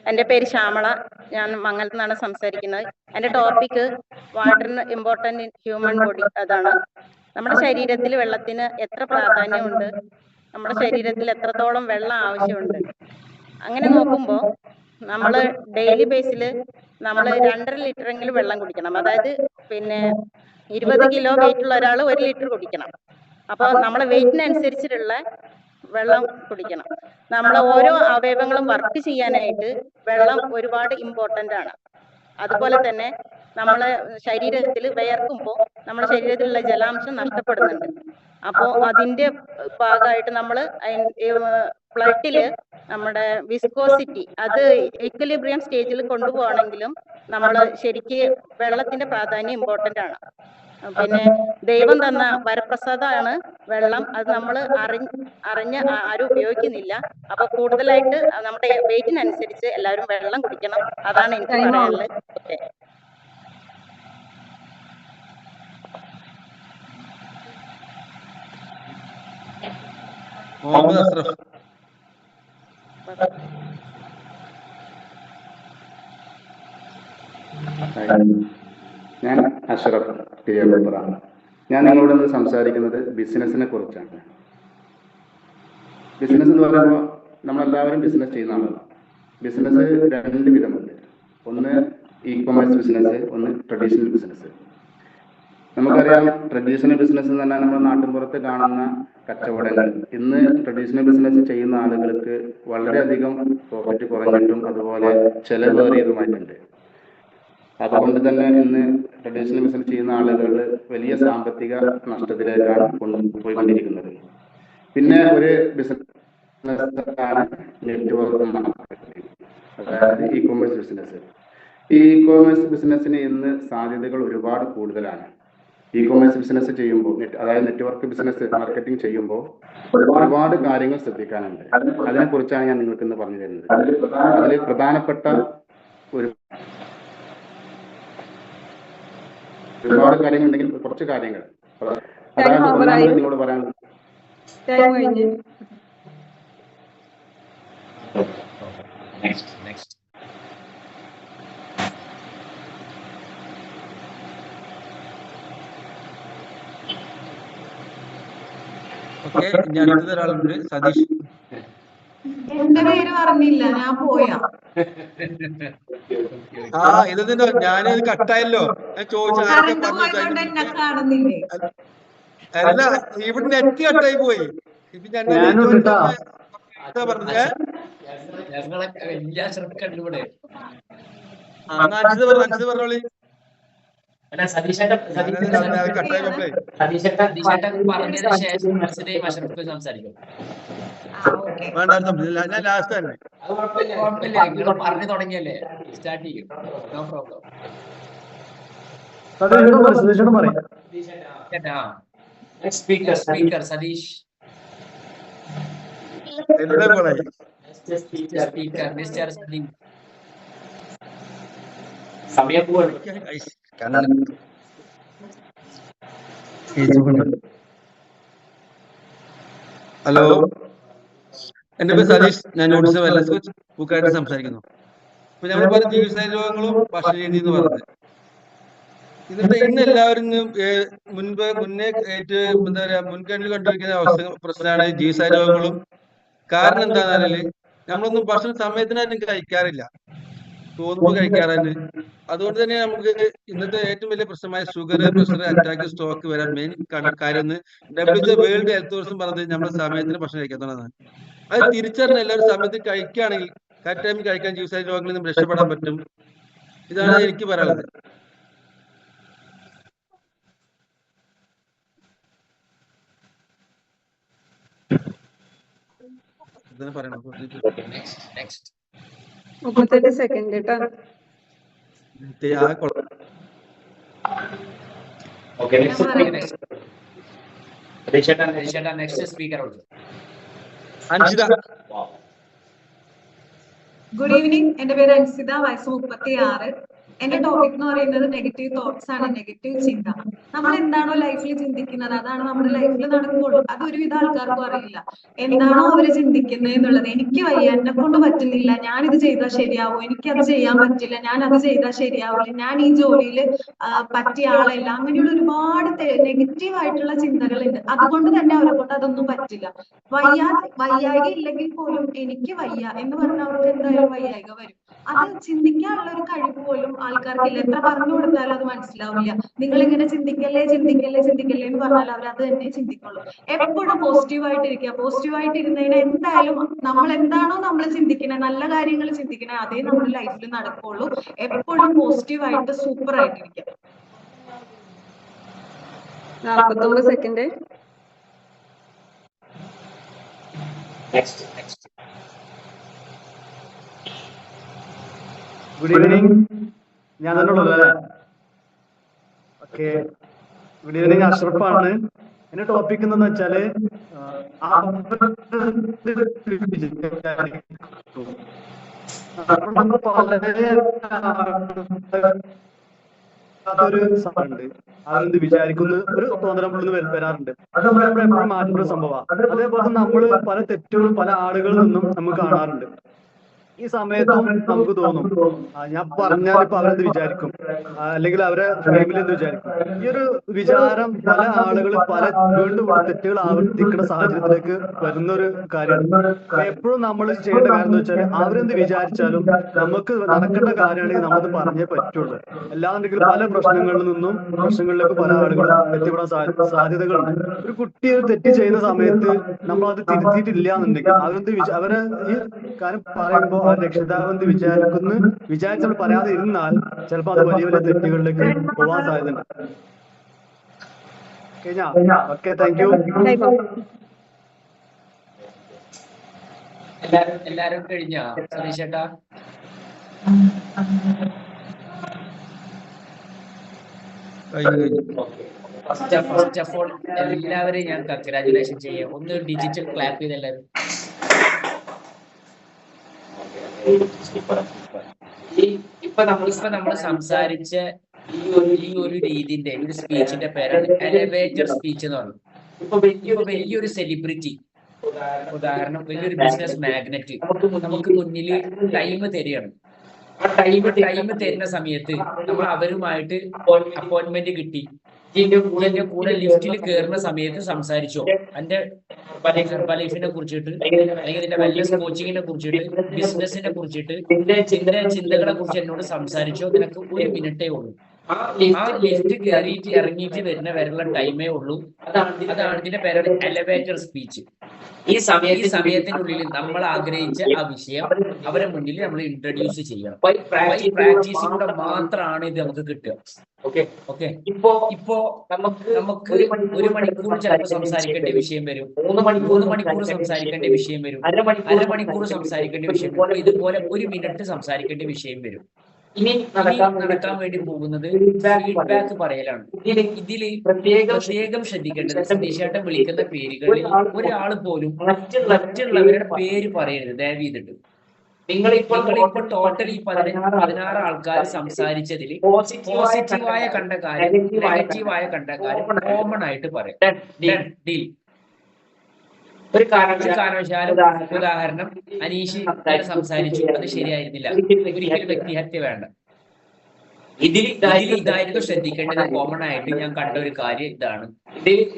എൻ്റെ പേര് ശ്യാമള. ഞാൻ മംഗലത്ത് നിന്നാണ് സംസാരിക്കുന്നത്. എൻ്റെ ടോപ്പിക്ക് വാട്ടറിന് ഇമ്പോർട്ടൻ്റ് ഇൻ ഹ്യൂമൻ ബോഡി. അതാണ് നമ്മുടെ ശരീരത്തിൽ വെള്ളത്തിന് എത്ര പ്രാധാന്യമുണ്ട്, നമ്മുടെ ശരീരത്തിൽ എത്രത്തോളം വെള്ളം ആവശ്യമുണ്ട്. അങ്ങനെ നോക്കുമ്പോൾ നമ്മൾ ഡെയിലി ബേസിൽ നമ്മൾ 2.5 ലിറ്ററെങ്കിലും വെള്ളം കുടിക്കണം. അതായത് 20 കിലോ വെയിറ്റ് ഉള്ള ഒരാൾ 1 ലിറ്റർ കുടിക്കണം. അപ്പോൾ നമ്മളെ വെയിറ്റിനനുസരിച്ചിട്ടുള്ള വെള്ളം കുടിക്കണം. നമ്മളെ ഓരോ അവയവങ്ങളും വർക്ക് ചെയ്യാനായിട്ട് വെള്ളം ഒരുപാട് ഇമ്പോർട്ടൻ്റ് ആണ്. അതുപോലെ തന്നെ നമ്മളെ ശരീരത്തിൽ വിയർക്കുമ്പോൾ നമ്മുടെ ശരീരത്തിലുള്ള ജലാംശം നഷ്ടപ്പെടുന്നുണ്ട്. അപ്പോൾ അതിൻ്റെ ഭാഗമായിട്ട് നമ്മൾ ബ്ലഡില് നമ്മുടെ വിസ്കോസിറ്റി അത് ഇക്വിലിബ്രിയം സ്റ്റേജിൽ കൊണ്ടുപോകണമെങ്കിലും നമ്മൾ ശരിക്ക് വെള്ളത്തിന്റെ പ്രാധാന്യം ഇമ്പോർട്ടൻ്റ് ആണ്. പിന്നെ ദൈവം തന്ന വരപ്രസാദമാണ് വെള്ളം. അത് നമ്മൾ അറിഞ്ഞ് ആരും ഉപയോഗിക്കുന്നില്ല. അപ്പൊ കൂടുതലായിട്ട് നമ്മുടെ വെയിറ്റിനനുസരിച്ച് എല്ലാവരും വെള്ളം കുടിക്കണം. അതാണ് എനിക്ക് പറയാനുള്ളത്. ഓക്കെ. മുഹമ്മദ് അഷ്റഫ്. ഞാൻ അഷ്റഫ് തിരുവനന്തപുര. ഞാൻ നിങ്ങളോട് ഇന്ന് സംസാരിക്കുന്നത് ബിസിനസ്സിനെ കുറിച്ചാണ്. ബിസിനസ് എന്ന് പറയുമ്പോൾ നമ്മളെല്ലാവരും ബിസിനസ് ചെയ്യുന്ന ആളാണ്. ബിസിനസ് 2 വിധമുണ്ട്. ഒന്ന് ഇ കൊമേഴ്സ് ബിസിനസ്, ഒന്ന് ട്രഡീഷണൽ ബിസിനസ്. നമുക്കറിയാം, ട്രഡീഷണൽ ബിസിനസ് എന്ന് പറഞ്ഞാൽ നമ്മുടെ നാട്ടിൻപുറത്ത് കാണുന്ന കച്ചവടങ്ങൾ. ഇന്ന് ട്രഡീഷണൽ ബിസിനസ് ചെയ്യുന്ന ആളുകൾക്ക് വളരെയധികം പ്രോഫിറ്റ് കുറഞ്ഞിട്ടും അതുപോലെ ചെലവേറിയതുമായിട്ടുണ്ട്. അതുകൊണ്ട് തന്നെ ഇന്ന് ട്രഡീഷണൽ ബിസിനസ് ചെയ്യുന്ന ആളുകൾ വലിയ സാമ്പത്തിക നഷ്ടത്തിലേക്കാണ് പോയിക്കൊണ്ടിരിക്കുന്നത്. പിന്നെ ഒരു ബിസിനസ്സാണ് നെറ്റ്വർക്ക് മാർക്കറ്റിംഗ്, അതായത് ഇ കോമേഴ്സ് ബിസിനസ്. ഈ ഇ കോമേഴ്സ് ബിസിനസ്സിന് ഇന്ന് സാധ്യതകൾ ഒരുപാട് കൂടുതലാണ്. ഇ കോമേഴ്സ് ബിസിനസ് ചെയ്യുമ്പോൾ അതായത് നെറ്റ്വർക്ക് ബിസിനസ് മാർക്കറ്റിംഗ് ചെയ്യുമ്പോൾ ഒരുപാട് കാര്യങ്ങൾ ശ്രദ്ധിക്കാനുണ്ട്. അതിനെക്കുറിച്ചാണ് ഞാൻ നിങ്ങൾക്ക് ഇന്ന് പറഞ്ഞു തരുന്നത്. അതിൽ പ്രധാനപ്പെട്ട ഒരുപാട് കാര്യങ്ങളുണ്ടെങ്കിൽ കുറച്ച് കാര്യങ്ങൾ അതായത് ഒന്നാമത് നിങ്ങളോട് പറയാൻ ഓക്കെ, ഇനി അടുത്തത് ഒരാളുണ്ട്, സതീഷ്. എന്റെ പേര് പറഞ്ഞില്ല, ഞാൻ പോയാ. ഇതെന്താ ഞാനത് കട്ടായല്ലോ, ഞാൻ ചോദിച്ചു ആരൊക്കെ പോയതുകൊണ്ട് എന്നെ കാണുന്നില്ലേ? അല്ല, ഇവിടെ നെറ്റ് കട്ടായി പോയി. ഇപ്പൊ ഞാൻ പറഞ്ഞേ ഞങ്ങളൊക്കെ വലിയ ശ്രമിക്കണ്ട് ഇവിടെ. അഞ്ചത് പറഞ്ഞോളി. അല്ല സതീശേട്ടൻ പറഞ്ഞതിന് ശേഷം അഷ്റഫ് സംസാരിക്കും. ഞാൻ ലാസ്റ്റ് തന്നെ. അത് കുഴപ്പമില്ല, നിങ്ങൾ പറഞ്ഞു തുടങ്ങിയല്ലേ, സ്റ്റാർട്ട് ചെയ്യും. No problem. Speaker Satheesh. Speaker mister Satheesh. സമയം പോവാണ്. ഹലോ, എന്റെ പേര് സതീഷ്. ഞാൻ നോട്ട്സ് വെൽനസ് കോച്ച് പൂക്കായിട്ട് സംസാരിക്കുന്നു. ഇപ്പൊ നമ്മൾ പറഞ്ഞ ജീവിത രോഗങ്ങളും ഭക്ഷണ രീതി എന്ന് പറഞ്ഞത്, എന്നിട്ട് ഇന്ന് എല്ലാവരും മുന്നേ എന്താ പറയാ മുൻകണ്ടിൽ കണ്ടിരിക്കുന്ന അവസ്ഥ പ്രശ്നമാണ് ജീവിത രോഗങ്ങളും. കാരണം എന്താന്ന് പറഞ്ഞാല് നമ്മളൊന്നും ഭക്ഷണം സമയത്തിനായിട്ടും കഴിക്കാറില്ല, തോന്നുമ്പോൾ കഴിക്കാറാണ്. അതുകൊണ്ട് തന്നെ നമുക്ക് ഇന്നത്തെ ഏറ്റവും വലിയ പ്രശ്നമായ ഷുഗർ, പ്രഷർ, അറ്റാക്ക്, സ്ട്രോക്ക് വരാൻ മെയിൻ കാര്യം WHO വേൾഡ് ഹെൽത്ത് ഓർഗനൈസേഷൻ പറഞ്ഞത് നമ്മുടെ സമയത്തിന് ഭക്ഷണം കഴിക്കാത്തതാണ്. അത് തിരിച്ചറിഞ്ഞ എല്ലാവരും സമയത്ത് കഴിക്കുകയാണെങ്കിൽ കറക്റ്റ് ടൈമിൽ കഴിക്കാൻ ജീവിത രോഗങ്ങളിൽ നിന്ന് രക്ഷപ്പെടാൻ പറ്റും. ഇതാണ് എനിക്ക് പറയാനുള്ളത്. പറയണം. 30 സെക്കൻഡ് കേട്ടോ. Next speaker. ഗുഡ് ഈവനിങ്, എന്റെ പേര് അൻസിത, വയസ്സ് 36. എന്റെ ടോപ്പിക് എന്ന് പറയുന്നത് നെഗറ്റീവ് തോട്ട്സ് ആണ്, നെഗറ്റീവ് ചിന്ത. നമ്മൾ എന്താണോ ലൈഫിൽ ചിന്തിക്കുന്നത് അതാണ് നമ്മുടെ ലൈഫിൽ നടക്കുള്ളൂ. അത് ഒരുവിധ ആൾക്കാർക്കും അറിയില്ല. എന്താണോ അവര് ചിന്തിക്കുന്നത് എന്നുള്ളത്. എനിക്ക് വയ്യ, എന്നെ കൊണ്ട് പറ്റുന്നില്ല, ഞാനിത് ചെയ്താൽ ശരിയാവോ, എനിക്കത് ചെയ്യാൻ പറ്റില്ല, ഞാൻ അത് ചെയ്താൽ ശരിയാവില്ല, ഞാൻ ഈ ജോലിയിൽ പറ്റിയ ആളല്ല, അങ്ങനെയുള്ള ഒരുപാട് നെഗറ്റീവ് ആയിട്ടുള്ള ചിന്തകളുണ്ട്. അതുകൊണ്ട് തന്നെ അവരെ കൊണ്ട് അതൊന്നും പറ്റില്ല. വയ്യായ്ക ഇല്ലെങ്കിൽ പോലും എനിക്ക് വയ്യ എന്ന് പറഞ്ഞാൽ അവർക്ക് എന്തായാലും വയ്യായ്ക വരും. അത് ചിന്തിക്കാനുള്ള ഒരു കഴിവ് പോലും ആൾക്കാർക്കില്ല. എത്ര പറഞ്ഞു കൊടുത്താലും അത് മനസ്സിലാവില്ല. നിങ്ങൾ ഇങ്ങനെ ചിന്തിക്കല്ലേ ചിന്തിക്കല്ലേ ചിന്തിക്കല്ലേ എന്ന് പറഞ്ഞാൽ അവർ അത് തന്നെ ചിന്തിക്കുള്ളൂ. എപ്പോഴും പോസിറ്റീവായിട്ടിരിക്കുക. പോസിറ്റീവായിട്ടിരുന്നതിന് എന്തായാലും നമ്മൾ എന്താണോ നമ്മൾ ചിന്തിക്കുന്നത്, നല്ല കാര്യങ്ങൾ ചിന്തിക്കണേ, അതേ നമ്മുടെ ലൈഫിൽ നടക്കുള്ളൂ. എപ്പോഴും പോസിറ്റീവായിട്ട് സൂപ്പർ ആയിട്ടിരിക്കുക. 49 സെക്കൻഡ്. ഗുഡ് ഈവനിങ്, ഞാൻ തന്നെ ഉള്ളത് അല്ലേ? ഓക്കെ, ഗുഡ് ഈവനിങ്, അഷ്റഫാണ്. എന്റെ ടോപ്പിക് എന്താന്ന് വെച്ചാല് അതൊരു സാധനമുണ്ട്, അവരെന്ത് വിചാരിക്കുന്ന ഒരു തോന്നലുള്ളിൽ വരാറുണ്ട്. അത് നമ്മൾ എപ്പോഴും മാറ്റുന്ന ഒരു സംഭവമാണ്. അതേപോലെ നമ്മൾ പല തെറ്റുകളും പല ആളുകളിൽ നിന്നും നമുക്ക് കാണാറുണ്ട്. ഈ സമയത്തും നമുക്ക് തോന്നും ഞാൻ പറഞ്ഞാൽ ഇപ്പൊ അവരെന്ത് വിചാരിക്കും, അല്ലെങ്കിൽ അവരെ ഫാമിലി എന്ത് വിചാരിക്കും. ഈ ഒരു വിചാരം പല ആളുകൾ വീണ്ടും തെറ്റുകൾ ആവർത്തിക്കുന്ന സാഹചര്യത്തിലേക്ക് വരുന്ന ഒരു കാര്യമാണ്. എപ്പോഴും നമ്മൾ ചെയ്യേണ്ട കാര്യം എന്ന് വെച്ചാൽ അവരെന്ത് വിചാരിച്ചാലും നമുക്ക് നടക്കേണ്ട കാര്യമാണെങ്കിൽ നമ്മളത് പറഞ്ഞേ പറ്റുള്ളൂ. അല്ലാന്നുണ്ടെങ്കിൽ പല പ്രശ്നങ്ങളിലേക്ക് പല ആളുകളും എത്തിപ്പെടാൻ സാധ്യതകളുണ്ട്. ഒരു കുട്ടി ഒരു തെറ്റ് ചെയ്യുന്ന സമയത്ത് നമ്മൾ അത് തിരുത്തിയിട്ടില്ല എന്നുണ്ടെങ്കിൽ അവരെ ഈ കാര്യം പറയുമ്പോൾ ആവാൻ രക്ഷിതാവെന്ന് വിചാരിച്ചപ്പോൾ പറയാതെ ഇരുന്നാൽ ചിലപ്പോൾ അത് വലിയ വലിയ തെറ്റുകളിലേക്ക് പോകാൻ സാധ്യതയുണ്ട്. Okay, thank U. എല്ലാരും കഴിഞ്ഞാ സതീഷ് ചേട്ടാ? ഫസ്റ്റ് ഓഫ് ഓൾ എല്ലാവരെയും ഞാൻ കൺഗ്രാജുലേഷൻ ചെയ്യാം. ഒന്ന് ഡിജിറ്റൽ ക്ലാപ്പ് ചെയ്ത് എല്ലാവരും. ഇപ്പൊ നമ്മൾ സംസാരിച്ച ഈ ഒരു രീതിന്റെ ഒരു സ്പീച്ചിന്റെ പേരാണ് എലവേറ്റർ സ്പീച്ച് എന്ന് പറയുന്നത്. ഇപ്പൊ വലിയൊരു സെലിബ്രിറ്റി, ഉദാഹരണം വലിയൊരു ബിസിനസ് മാഗ്നറ്റ് നമുക്ക് മുന്നിൽ ടൈം തരികയാണ്. ടൈം തരുന്ന സമയത്ത് നമ്മൾ അവരുമായിട്ട് അപ്പോയിന്റ്മെന്റ് കിട്ടി, എന്റെ കൂടെ ലിഫ്റ്റിൽ കയറുന്ന സമയത്ത് സംസാരിച്ചോ, എന്റെ ലൈഫിനെ കുറിച്ചിട്ട് അല്ലെങ്കിൽ ഇതിന്റെ വെൽനസ് കോച്ചിങ്ങിനെ കുറിച്ചിട്ട്, ബിസിനസിനെ കുറിച്ചിട്ട്, ചിന്തകളെ കുറിച്ച് എന്നോട് സംസാരിച്ചോ, നിനക്ക് 1 മിനിറ്റേ ഉള്ളൂ. ആ ലിഫ്റ്റ് കയറിയിട്ട് ഇറങ്ങിയിട്ട് വരുന്ന വരെയുള്ള ടൈമേ ഉള്ളൂ. അതാണ് ഇതിന്റെ പേരാണ് എലവേറ്റർ സ്പീച്ച്. ഈ സമയത്തിനുള്ളിൽ നമ്മൾ ആഗ്രഹിച്ച ആ വിഷയം അവരെ മുന്നിൽ നമ്മൾ ഇൻട്രൊഡ്യൂസ് ചെയ്യണം. പ്രാക്ടീസിലൂടെ മാത്രമാണ് ഇത് നമുക്ക് കിട്ടുക. ഓക്കെ, ഇപ്പോ നമുക്ക് 1 മണിക്കൂർ ചിലപ്പോൾ സംസാരിക്കേണ്ട വിഷയം വരും, 3 മണിക്കൂർ സംസാരിക്കേണ്ട വിഷയം വരും, അരമണിക്കൂർ സംസാരിക്കേണ്ട വിഷയം വരും, ഇതുപോലെ 1 മിനിറ്റ് സംസാരിക്കേണ്ട വിഷയം വരും. ഇനി നടക്കാൻ വേണ്ടി പോകുന്നത് ഫീഡ്ബാക്ക് പറയലാണ്. ഇതില് പ്രത്യേകം ശ്രദ്ധിക്കേണ്ടത്, സതീഷേട്ടൻ വിളിക്കുന്ന പേരുകളിൽ ഒരാൾ പോലും മറ്റുള്ളവരുടെ പേര് പറയരുത് ദയവ് ചെയ്തിട്ട്. നിങ്ങളിപ്പോ ടോട്ടൽ ഈ 16 ആൾക്കാർ സംസാരിച്ചതിൽ പോസിറ്റീവായ കണ്ട കാര്യം, നെഗറ്റീവായ കണ്ട കാര്യം കോമൺ ആയിട്ട് പറയാം. ഡീൽ. ഒരു കാരണവശാലും ഉദാഹരണം അനീഷ് സംസാരിച്ചു, അത് ശരിയായിരുന്നില്ല, ഒരിക്കലും വ്യക്തിഹത്യ വേണ്ട. ഇതായിരുന്നു ശ്രദ്ധിക്കേണ്ടത്. കോമൺ ആയിട്ട് ഞാൻ കണ്ട ഒരു കാര്യം ഇതാണ്,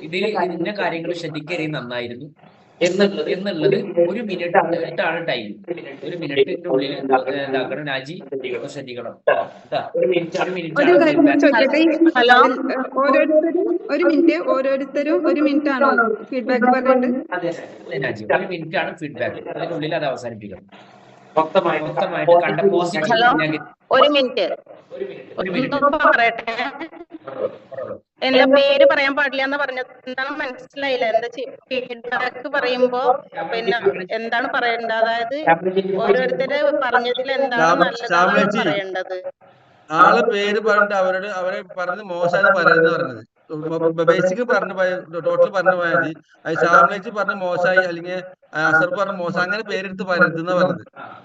ഇതിൽ ഇന്ന കാര്യങ്ങൾ ശ്രദ്ധിക്കരുത് നന്നായിരുന്നു എന്നുള്ളത് 1 മിനിറ്റാണ് ടൈം. 1 മിനിറ്റിന്റെ ഉള്ളിൽ എന്താക്കണം, രാജി ശ്രദ്ധിക്കണം. ഓരോരുത്തരും 1 മിനിറ്റ് ആണോ ഫീഡ്ബാക്ക് പറയേണ്ടത്? രാജി 1 മിനിറ്റ് ആണ് ഫീഡ്ബാക്ക്, അതിനുള്ളിൽ അത് അവസാനിപ്പിക്കണം. മൊത്തമായിട്ട് കണ്ട പോസിറ്റീവ്, 1 മിനിറ്റ് പറയട്ടെ. എന്താ പേര് പറയാൻ പാടില്ല എന്ന് പറഞ്ഞത് എന്താണ് മനസ്സിലായില്ല. എന്താ ഫീഡ്ബാക്ക് പറയുമ്പോ പിന്നെ എന്താണ് പറയേണ്ടത്? അതായത് ഓരോരുത്തര് പറഞ്ഞതിൽ എന്താണ് നല്ലതാണ് പറയേണ്ടത്? ആളെ പേര് പറഞ്ഞിട്ട് അവരെ പറഞ്ഞ് മോശമാണ് പറയുന്നത്. ബേസിക് പറഞ്ഞു ടോട്ടൽ പറഞ്ഞു പോയാൽ മതി. അത് ഷാംലേജ് പറഞ്ഞ മോശമായി അല്ലെങ്കിൽ അസർ പറഞ്ഞ മോശം, അങ്ങനെ പേരെടുത്ത് പറയരുതെന്നാ പറഞ്ഞത്.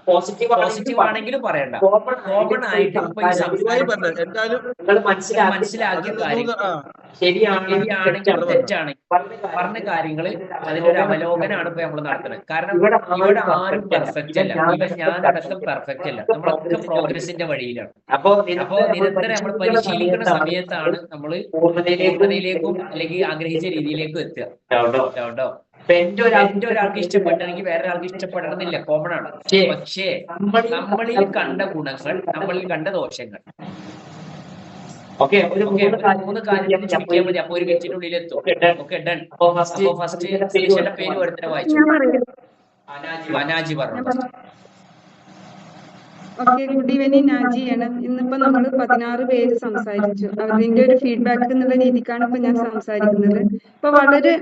പോസിറ്റീവ് ആണെങ്കിലും പറയണ്ട, കോമൺ ആയിട്ട് എന്തായാലും മനസ്സിലാക്കിയ കാര്യങ്ങൾ ശരിയാണെങ്കിലും തെറ്റാണെങ്കിൽ പറഞ്ഞ കാര്യങ്ങള് അതിന്റെ ഒരു അവലോകനാണ് ഇപ്പൊ നമ്മൾ നടത്തുന്നത്. കാരണം ഇവിടെ ആരും പെർഫെക്റ്റ് അല്ല, ഇവൻ ഞാനടക്കം പെർഫെക്റ്റ് അല്ല, നമ്മളൊക്കെ പ്രോഗ്രസിന്റെ വഴിയിലാണ്. അപ്പോ നിരന്തരം നമ്മൾ പരിശീലിക്കുന്ന സമയത്താണ് നമ്മൾ പൂർണ്ണതയിലേക്കും അല്ലെങ്കിൽ ആഗ്രഹിച്ച രീതിയിലേക്കും എത്തുക. കേട്ടോ, എന്റെ ഒരാൾക്ക് ഇഷ്ടപ്പെട്ടെങ്കിൽ വേറൊരാൾക്ക് ഇഷ്ടപ്പെടണമെന്നില്ല, കോമൺ ആണ്. പക്ഷേ നമ്മളിൽ കണ്ട ഗുണങ്ങൾ, നമ്മളിൽ കണ്ട ദോഷങ്ങൾ, ഓക്കെ, ഒരു 3 കാര്യം ചുരുക്കിയാൽ മതി. അപ്പൊ 1 മിനിറ്റിനുള്ളിൽ എത്തും. Okay, done. അപ്പൊ ഫസ്റ്റ് സതീഷേട്ടന്റെ പേര് ഒരുത്തരം വായിച്ചു. അനാജി പറഞ്ഞു. ഓക്കെ, ഗുഡ് ഈവനിങ്, നാജിയാണ്. ഇന്നിപ്പോ നമ്മൾ 16 പേര് സംസാരിച്ചു. അതിന്റെ ഒരു ഫീഡ്ബാക്ക് എന്നുള്ള രീതിക്കാണ് ഇപ്പൊ ഞാൻ സംസാരിക്കുന്നത്. ഇപ്പൊ വളരെ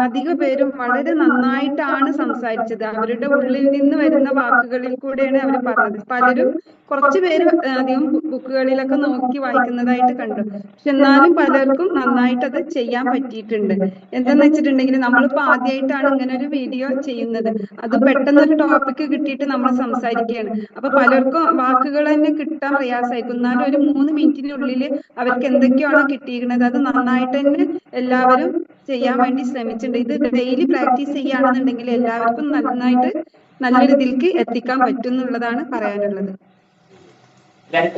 അധിക പേരും വളരെ നന്നായിട്ടാണ് സംസാരിച്ചത്. അവരുടെ ഉള്ളിൽ നിന്ന് വരുന്ന വാക്കുകളിൽ കൂടെയാണ് അവർ പറഞ്ഞത്. പലരും കുറച്ചു പേര് അധികം ബുക്കുകളിലൊക്കെ നോക്കി വായിക്കുന്നതായിട്ട് കണ്ടു. പക്ഷെ എന്നാലും പലർക്കും നന്നായിട്ട് അത് ചെയ്യാൻ പറ്റിയിട്ടുണ്ട്. എന്താന്ന് വെച്ചിട്ടുണ്ടെങ്കിൽ നമ്മളിപ്പോ ആദ്യമായിട്ടാണ് ഇങ്ങനെ ഒരു വീഡിയോ ചെയ്യുന്നത്. അത് പെട്ടെന്നൊരു ടോപ്പിക് കിട്ടിയിട്ട് നമ്മൾ സംസാരിക്കുകയാണ്. അപ്പൊ പലർക്കും വാക്കുകൾ തന്നെ കിട്ടാൻ പ്രയാസമായിരിക്കും. എന്നാലും ഒരു 3 മിനിറ്റിനുള്ളിൽ അവർക്ക് എന്തൊക്കെയാണോ കിട്ടിയിരിക്കുന്നത് അത് നന്നായിട്ട് തന്നെ എല്ലാവരും ചെയ്യാൻ വേണ്ടി ശ്രമിച്ചിട്ടുണ്ട്. ഇത് ഡെയിലി പ്രാക്ടീസ് ചെയ്യുകയാണെന്നുണ്ടെങ്കിൽ എല്ലാവർക്കും നന്നായിട്ട് നല്ലൊരു ഇതിലേക്ക് എത്തിക്കാൻ പറ്റും എന്നുള്ളതാണ് പറയാനുള്ളത്. നെക്സ്റ്റ്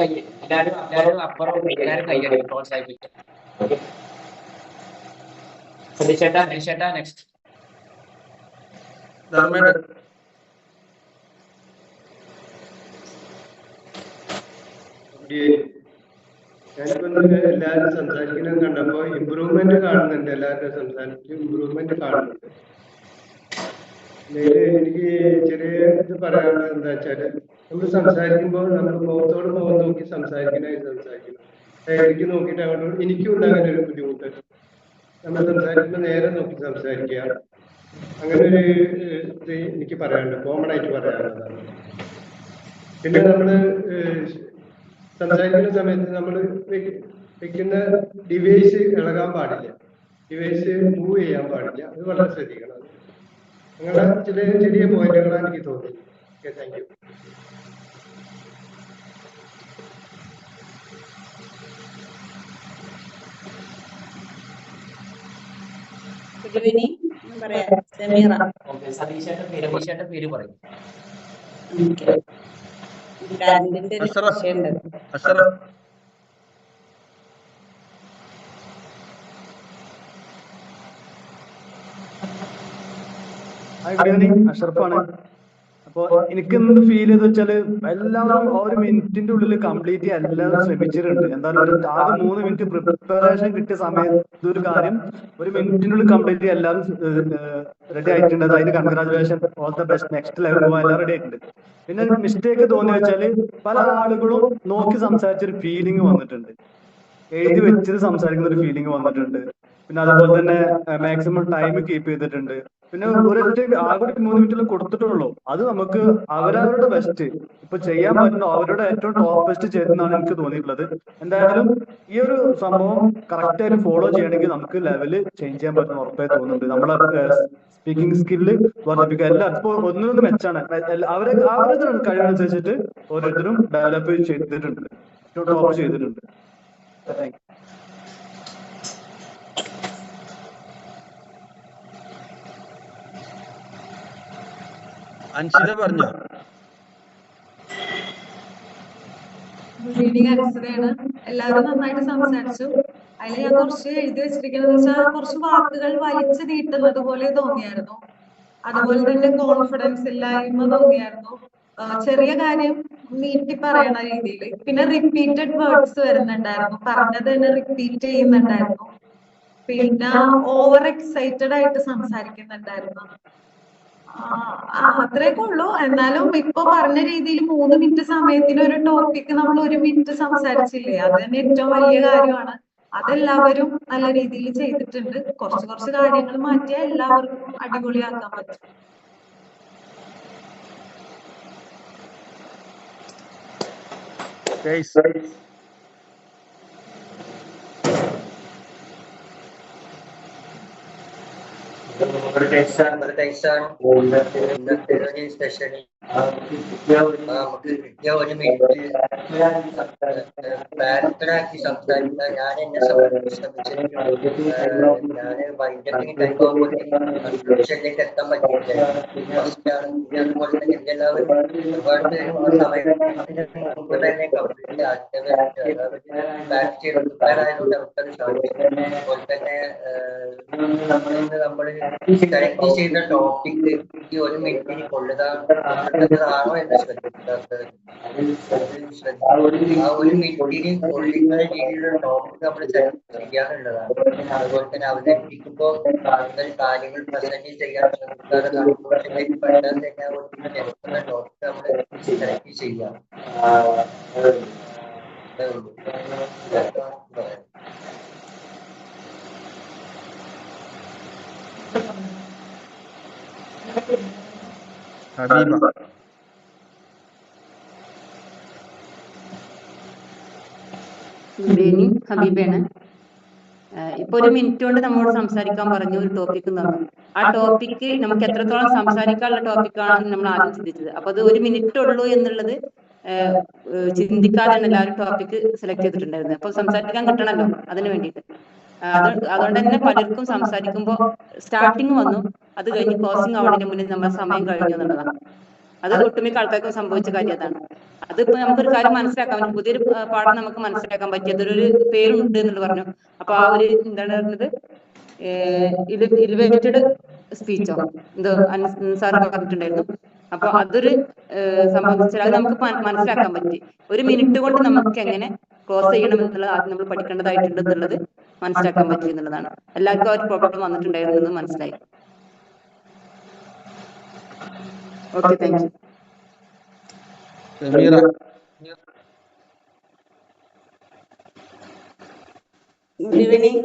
ഞാനിപ്പോ എല്ലാവരും സംസാരിക്കുന്നത് കണ്ടപ്പോ ഇമ്പ്രൂവ്മെന്റ് കാണുന്നുണ്ട്. എല്ലാവരും സംസാരിക്കും, ഇമ്പ്രൂവ്മെന്റ് കാണുന്നുണ്ട്. എനിക്ക് ചെറിയ ഇത് പറയാനുള്ളത് എന്താ വെച്ചാല് നമ്മൾ സംസാരിക്കുമ്പോൾ നമ്മൾ മുഖത്തോട് മുഖം നോക്കി സംസാരിക്കണം. എനിക്ക് നോക്കിയിട്ട് അങ്ങോട്ട് എനിക്കും ഉണ്ടാകുന്ന ഒരു ബുദ്ധിമുട്ട്. നമ്മൾ സംസാരിക്കുമ്പോൾ നേരെ നോക്കി സംസാരിക്കുക. അങ്ങനെ ഒരു ഇത് എനിക്ക് പറയാനുണ്ട്, കോമൺ ആയിട്ട് പറയാനുള്ളതാണ്. പിന്നെ നമ്മള് സംസാരിക്കുന്ന സമയത്ത് നമ്മൾ വെക്കുന്ന ഡിവൈസ് ഇളകാൻ പാടില്ല, ഡിവൈസ് മൂവ് ചെയ്യാൻ പാടില്ല. അത് വളരെ ശ്രദ്ധിക്കണം. അങ്ങനെ ചെറിയ പോയിന്റുകളാണ് എനിക്ക് തോന്നുന്നത്. Okay, thank U. സതീശേട്ടൻ പേര് പറയും. അഷറഫാണ്. അപ്പൊ എനിക്ക് എന്ത് ഫീൽ ചെയ്ത് വെച്ചാല് എല്ലാവരും ഒരു മിനിറ്റിന്റെ ഉള്ളിൽ കംപ്ലീറ്റ് ചെയ്യാൻ എല്ലാവരും ശ്രമിച്ചിട്ടുണ്ട്. എന്തായാലും ആകെ 3 മിനിറ്റ് പ്രിപ്പറേഷൻ കിട്ടിയ സമയത്ത് ഒരു കാര്യം 1 മിനിറ്റിന്റെ ഉള്ളിൽ കംപ്ലീറ്റ് ചെയ്യാൻ എല്ലാവരും റെഡി ആയിട്ടുണ്ട്. അതിന് congratulation, all the best, next level പോകാൻ എല്ലാം റെഡി ആയിട്ടുണ്ട്. പിന്നെ മിസ്റ്റേക്ക് തോന്നി വെച്ചാല് പല ആളുകളും നോക്കി സംസാരിച്ചൊരു ഫീലിംഗ് വന്നിട്ടുണ്ട്, എഴുതി വെച്ചത് സംസാരിക്കുന്ന ഒരു ഫീലിംഗ് വന്നിട്ടുണ്ട്. പിന്നെ അതുപോലെ തന്നെ മാക്സിമം ടൈം കീപ്പ് ചെയ്തിട്ടുണ്ട്. പിന്നെ ഒരൊറ്റ ആകെ 3 മിനിറ്റിൽ കൊടുത്തിട്ടുള്ളൂ. അത് നമുക്ക് അവരവരുടെ ബെസ്റ്റ് ഇപ്പൊ ചെയ്യാൻ പറ്റുന്ന അവരുടെ ഏറ്റവും ടോപ്പ് ബെസ്റ്റ് ചെയ്തെന്നാണ് എനിക്ക് തോന്നിയിട്ടുള്ളത്. എന്തായാലും ഈ ഒരു സംഭവം കറക്റ്റ് ആയിട്ട് ഫോളോ ചെയ്യണമെങ്കിൽ നമുക്ക് ലെവല് ചേഞ്ച് ചെയ്യാൻ പറ്റുന്ന ഉറപ്പായി തോന്നുന്നുണ്ട്. നമ്മളെ സ്പീക്കിംഗ് സ്കില്ല് വർദ്ധിപ്പിക്കുക. എല്ലാം ഇപ്പൊ ഒന്നിനൊന്ന് മെച്ചാണ്. അവരുടെ കഴിവനുസരിച്ചിട്ട് ഓരോരുത്തരും ഡെവലപ്പ് ചെയ്തിട്ടുണ്ട്, ഏറ്റവും ടോപ്പ് ചെയ്തിട്ടുണ്ട്. Thank you. അൻഷിത പറഞ്ഞോ? റീഡിങ് അൻസറാണ്. എല്ലാവരും നന്നായിട്ട് സംസാരിച്ചു. അതിൽ ഞാൻ കുറച്ച് എഴുതി വെച്ചിരിക്കുന്നത് വെച്ചാൽ കുറച്ച് വാക്കുകൾ വലിച്ചു നീട്ടുന്നത് പോലെ തോന്നിയായിരുന്നു. അതുപോലെ തന്നെ കോൺഫിഡൻസ് ഇല്ലായ്മ തോന്നിയായിരുന്നു. ചെറിയ കാര്യം നീട്ടി പറയണ രീതിയിൽ. പിന്നെ റിപ്പീറ്റഡ് വേർഡ്സ് വരുന്നുണ്ടായിരുന്നു, പറഞ്ഞത് തന്നെ റിപ്പീറ്റ് ചെയ്യുന്നുണ്ടായിരുന്നു. പിന്നെ ഓവർ എക്സൈറ്റഡ് ആയിട്ട് സംസാരിക്കുന്നുണ്ടായിരുന്നു. അത്രയൊക്കെ ഉള്ളൂ. എന്നാലും ഇപ്പൊ പറഞ്ഞ രീതിയിൽ 3 മിനിറ്റ് സമയത്തിന് ഒരു ടോപ്പിക്ക് നമ്മൾ 1 മിനിറ്റ് സംസാരിച്ചില്ലേ, അത് തന്നെ ഏറ്റവും വലിയ കാര്യമാണ്. അതെല്ലാവരും നല്ല രീതിയിൽ ചെയ്തിട്ടുണ്ട്. കുറച്ച് കാര്യങ്ങൾ മാറ്റിയാൽ എല്ലാവർക്കും അടിപൊളിയാക്കാൻ പറ്റും. ഇന്നത്തെ ഒരു സെഷനിൽ നമുക്ക് കിട്ടിയ 1 മിനിറ്റ് പാരക്ടറാക്കി സംസാരിക്കാൻ ഞാൻ എന്നെ ശ്രമിച്ചിട്ടുണ്ട്. ഞാൻ വൈകിട്ട് ടൈം കൺക്ലൂഷനിലേക്ക് എത്താൻ പറ്റിയിട്ടില്ല. ഫസ്റ്റാണ്. അതുപോലെ തന്നെ എല്ലാവരും ഒരുപാട് പേരും സമയത്തിന് മുമ്പ് തന്നെ കംപ്ലീറ്റ് ആക്കിയതായിട്ട് ബാക്ക് ചെയ്ത് പ്രിപ്പയർ ആയതുകൊണ്ട് അവർക്കത് സാധിച്ചു. അതുപോലെ തന്നെ നമ്മൾ സെലക്ട് ചെയ്ത ടോപ്പിക് ഈ 1 മിനിറ്റിന് കൊള്ളുന്നതാണോ എന്ന് ശ്രദ്ധിക്കാത്തത്. ആ 1 മിനിറ്റിന് കൊള്ളുന്ന രീതിയിലുള്ള ടോപ്പിക് നമ്മൾ സെലക്ട് ചെയ്യാനുള്ളതാണ്. അതുപോലെ തന്നെ അവതരിപ്പിക്കുമ്പോൾ കൂടുതൽ കാര്യങ്ങൾ പ്രസന്റ് ചെയ്യാൻ ശ്രമിക്കാതെ കൺക്ലൂഷനിലേക്ക് പെട്ടെന്ന് തന്നെ എടുക്കുന്ന ടോപ്പിക് നമ്മൾ സെലക്ട് ചെയ്യാം. ഹബീബ. ഹബീബയാണ്. ഇപ്പൊ 1 മിനിറ്റ് കൊണ്ട് നമ്മോട് സംസാരിക്കാൻ പറഞ്ഞു ഒരു ടോപ്പിക് തന്നു. ആ ടോപ്പിക്ക് നമുക്ക് എത്രത്തോളം സംസാരിക്കാനുള്ള ടോപ്പിക്കാണെന്ന് നമ്മൾ ആദ്യം ചിന്തിച്ചത്. അപ്പൊ അത് 1 മിനിറ്റ് ഉള്ളൂ എന്നുള്ളത് ചിന്തിക്കാതെയാണ് എല്ലാവരും ടോപ്പിക് സെലക്ട് ചെയ്തിട്ടുണ്ടായിരുന്നത്. അപ്പൊ സംസാരിക്കാൻ കിട്ടണമല്ലോ, അതിന് വേണ്ടിയിട്ട്. അതുകൊണ്ട് തന്നെ പലർക്കും സംസാരിക്കുമ്പോൾ സ്റ്റാർട്ടിങ് വന്നു, അത് കഴിഞ്ഞ് ക്ലോസിംഗ് ആവുന്നതിന് മുന്നേ നമ്മുടെ സമയം കഴിഞ്ഞു എന്നുള്ളതാണ്. അത് ഒട്ടുമിക്ക ആൾക്കാർക്കും സംഭവിച്ച കാര്യം അതാണ്. അതിപ്പോ നമുക്കൊരു കാര്യം മനസ്സിലാക്കാൻ പറ്റും, പുതിയൊരു പാഠം നമുക്ക് മനസ്സിലാക്കാൻ പറ്റി. അതൊരു പേരുണ്ട് എന്നുള്ളത് പറഞ്ഞു. അപ്പൊ ആ ഒരു എന്താണ് പറഞ്ഞത്, ഇലിവേറ്റഡ് സ്പീച്ചോ എന്തോ സാറ് പറഞ്ഞിട്ടുണ്ടായിരുന്നു. അപ്പൊ അതൊരു സംബന്ധിച്ചാൽ അത് നമുക്ക് മനസ്സിലാക്കാൻ പറ്റി. 1 മിനിറ്റ് കൊണ്ട് നമുക്ക് എങ്ങനെ ക്ലോസ് ചെയ്യണം എന്നുള്ളത് ആദ്യം നമ്മൾ പഠിക്കേണ്ടതായിട്ടുണ്ട് എന്നുള്ളത് മനസ്സിലാക്കാൻ പറ്റി എന്നുള്ളതാണ്. എല്ലാവർക്കും ആ ഒരു പ്രോബ്ലം വന്നിട്ടുണ്ടായിരുന്നു എന്ന് മനസ്സിലായി. Okay, thank U. Sameera. Good evening.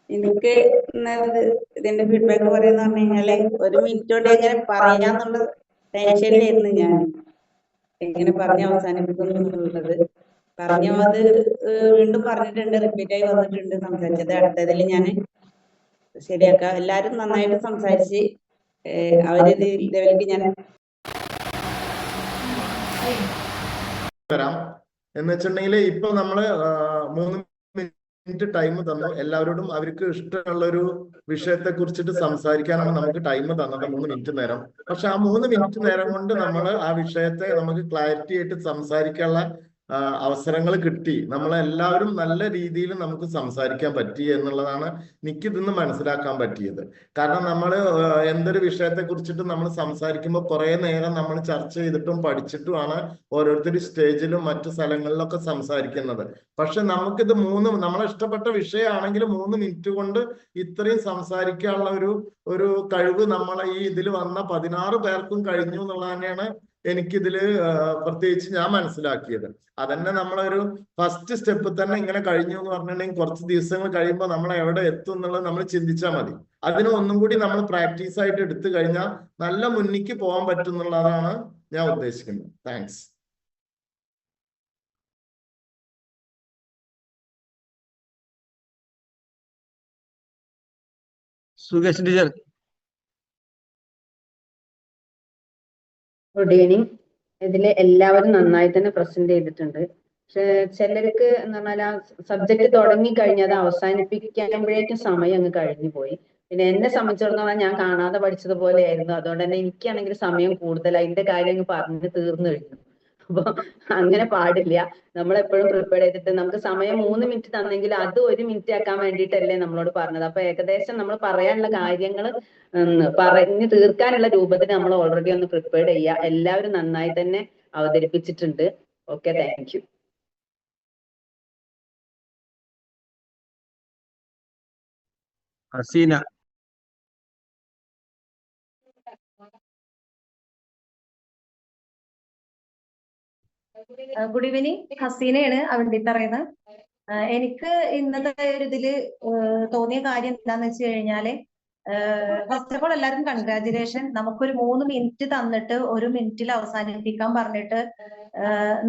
എനിക്ക് ഇതിന്റെ ഫീഡ്ബാക്ക് പറയാന്ന് പറഞ്ഞു കഴിഞ്ഞാല് 1 മിനിറ്റ് കൊണ്ട് എങ്ങനെ പറയാന്നുള്ള ടെൻഷനിലായിരുന്നു ഞാൻ, എങ്ങനെ പറഞ്ഞ് അവസാനിപ്പിക്കും എന്നുള്ളത്. അത് വീണ്ടും പറഞ്ഞിട്ടുണ്ട്, റിപ്പീറ്റ് ആയി വന്നിട്ടുണ്ട് സംസാരിച്ചത്. അടുത്തതിൽ ഞാൻ ശരിയാക്കാം. എല്ലാരും നന്നായിട്ട് സംസാരിച്ച് അവരിത് ലെവലിലേക്ക് ഞാൻ വരാം. എന്ന് വെച്ചിട്ടുണ്ടെങ്കിൽ ഇപ്പൊ നമ്മള് 3 മിനിറ്റ് ടൈം തന്നു എല്ലാവരോടും. അവർക്ക് ഇഷ്ടമുള്ള ഒരു വിഷയത്തെ കുറിച്ചിട്ട് സംസാരിക്കാനാണ് നമുക്ക് ടൈം തന്നത് 3 മിനിറ്റ് നേരം. പക്ഷെ ആ 3 മിനിറ്റ് നേരം കൊണ്ട് നമ്മൾ ആ വിഷയത്തെ നമുക്ക് ക്ലാരിറ്റി ആയിട്ട് സംസാരിക്കാനുള്ള അവസരങ്ങൾ കിട്ടി. നമ്മളെല്ലാവരും നല്ല രീതിയിൽ നമുക്ക് സംസാരിക്കാൻ പറ്റി എന്നുള്ളതാണ് എനിക്കിതിന്ന് മനസ്സിലാക്കാൻ പറ്റിയത്. കാരണം നമ്മൾ എന്തൊരു വിഷയത്തെ കുറിച്ചിട്ട് നമ്മൾ സംസാരിക്കുമ്പോൾ കുറെ നേരം നമ്മൾ ചർച്ച ചെയ്തിട്ടും പഠിച്ചിട്ടുമാണ് ഓരോരുത്തർ സ്റ്റേജിലും മറ്റു സ്ഥലങ്ങളിലൊക്കെ സംസാരിക്കുന്നത്. പക്ഷെ നമുക്കിത് നമ്മളെ ഇഷ്ടപ്പെട്ട വിഷയമാണെങ്കിൽ 3 മിനിറ്റ് കൊണ്ട് ഇത്രയും സംസാരിക്കാനുള്ള ഒരു കഴിവ് നമ്മളെ ഈ ഇതിൽ വന്ന 16 പേർക്കും കഴിഞ്ഞു എന്നുള്ളത് തന്നെയാണ് എനിക്കിതില് പ്രത്യേകിച്ച് ഞാൻ മനസ്സിലാക്കിയത്. അതന്നെ നമ്മളൊരു ഫസ്റ്റ് സ്റ്റെപ്പ് തന്നെ ഇങ്ങനെ കഴിഞ്ഞു എന്ന് പറഞ്ഞിട്ടുണ്ടെങ്കിൽ കുറച്ച് ദിവസങ്ങൾ കഴിയുമ്പോൾ നമ്മൾ എവിടെ എത്തും എന്നുള്ളത് നമ്മൾ ചിന്തിച്ചാൽ മതി. അതിന് ഒന്നും കൂടി നമ്മൾ പ്രാക്ടീസ് ആയിട്ട് എടുത്തു കഴിഞ്ഞാൽ നല്ല മുന്നിക്ക് പോകാൻ പറ്റും എന്നുള്ളതാണ് ഞാൻ ഉദ്ദേശിക്കുന്നത്. Thanks. Sukesh teacher. Good evening. ഇതില് എല്ലാവരും നന്നായി തന്നെ പ്രസന്റ് ചെയ്തിട്ടുണ്ട്. പക്ഷെ ചിലർക്ക് എന്ന് പറഞ്ഞാൽ ആ സബ്ജക്ട് തുടങ്ങി കഴിഞ്ഞാൽ അത് അവസാനിപ്പിക്കുമ്പോഴേക്കും സമയം അങ്ങ് കഴിഞ്ഞു പോയി. പിന്നെ എന്നെ സംബന്ധിച്ചിടത്തോളം ഞാൻ കാണാതെ പഠിച്ചതുപോലെ ആയിരുന്നു. അതുകൊണ്ട് തന്നെ എനിക്കാണെങ്കിൽ സമയം കൂടുതലായി, അതിന്റെ കാര്യം അങ്ങ് പറഞ്ഞ് തീർന്നു കഴിഞ്ഞു. അപ്പൊ അങ്ങനെ പാടില്ല. നമ്മളെപ്പോഴും പ്രിപ്പയർ ചെയ്തിട്ട് നമുക്ക് സമയം 3 മിനിറ്റ് തന്നെങ്കിൽ അത് 1 മിനിറ്റ് ആക്കാൻ വേണ്ടിയിട്ടല്ലേ നമ്മളോട് പറഞ്ഞത്. അപ്പൊ ഏകദേശം നമ്മൾ പറയാനുള്ള കാര്യങ്ങൾ പറഞ്ഞു തീർക്കാനുള്ള രൂപത്തിൽ നമ്മൾ ഓൾറെഡി ഒന്ന് പ്രിപ്പയർ ചെയ്യുക. എല്ലാവരും നന്നായി തന്നെ അവതരിപ്പിച്ചിട്ടുണ്ട്. Okay, thank you. Haseena. Good evening. ഹസീനയാണ് അവണ്ടിത്തറയുന്നത്. എനിക്ക് ഇന്നത്തെ ഒരു ഇതില് തോന്നിയ കാര്യം എന്താന്ന് വെച്ച് കഴിഞ്ഞാല്, ഫസ്റ്റ് ഓഫ് ഓൾ എല്ലാവർക്കും കൺഗ്രാജുലേഷൻ. നമുക്കൊരു 3 മിനിറ്റ് തന്നിട്ട് 1 മിനിറ്റിൽ അവസാനിപ്പിക്കാൻ പറഞ്ഞിട്ട്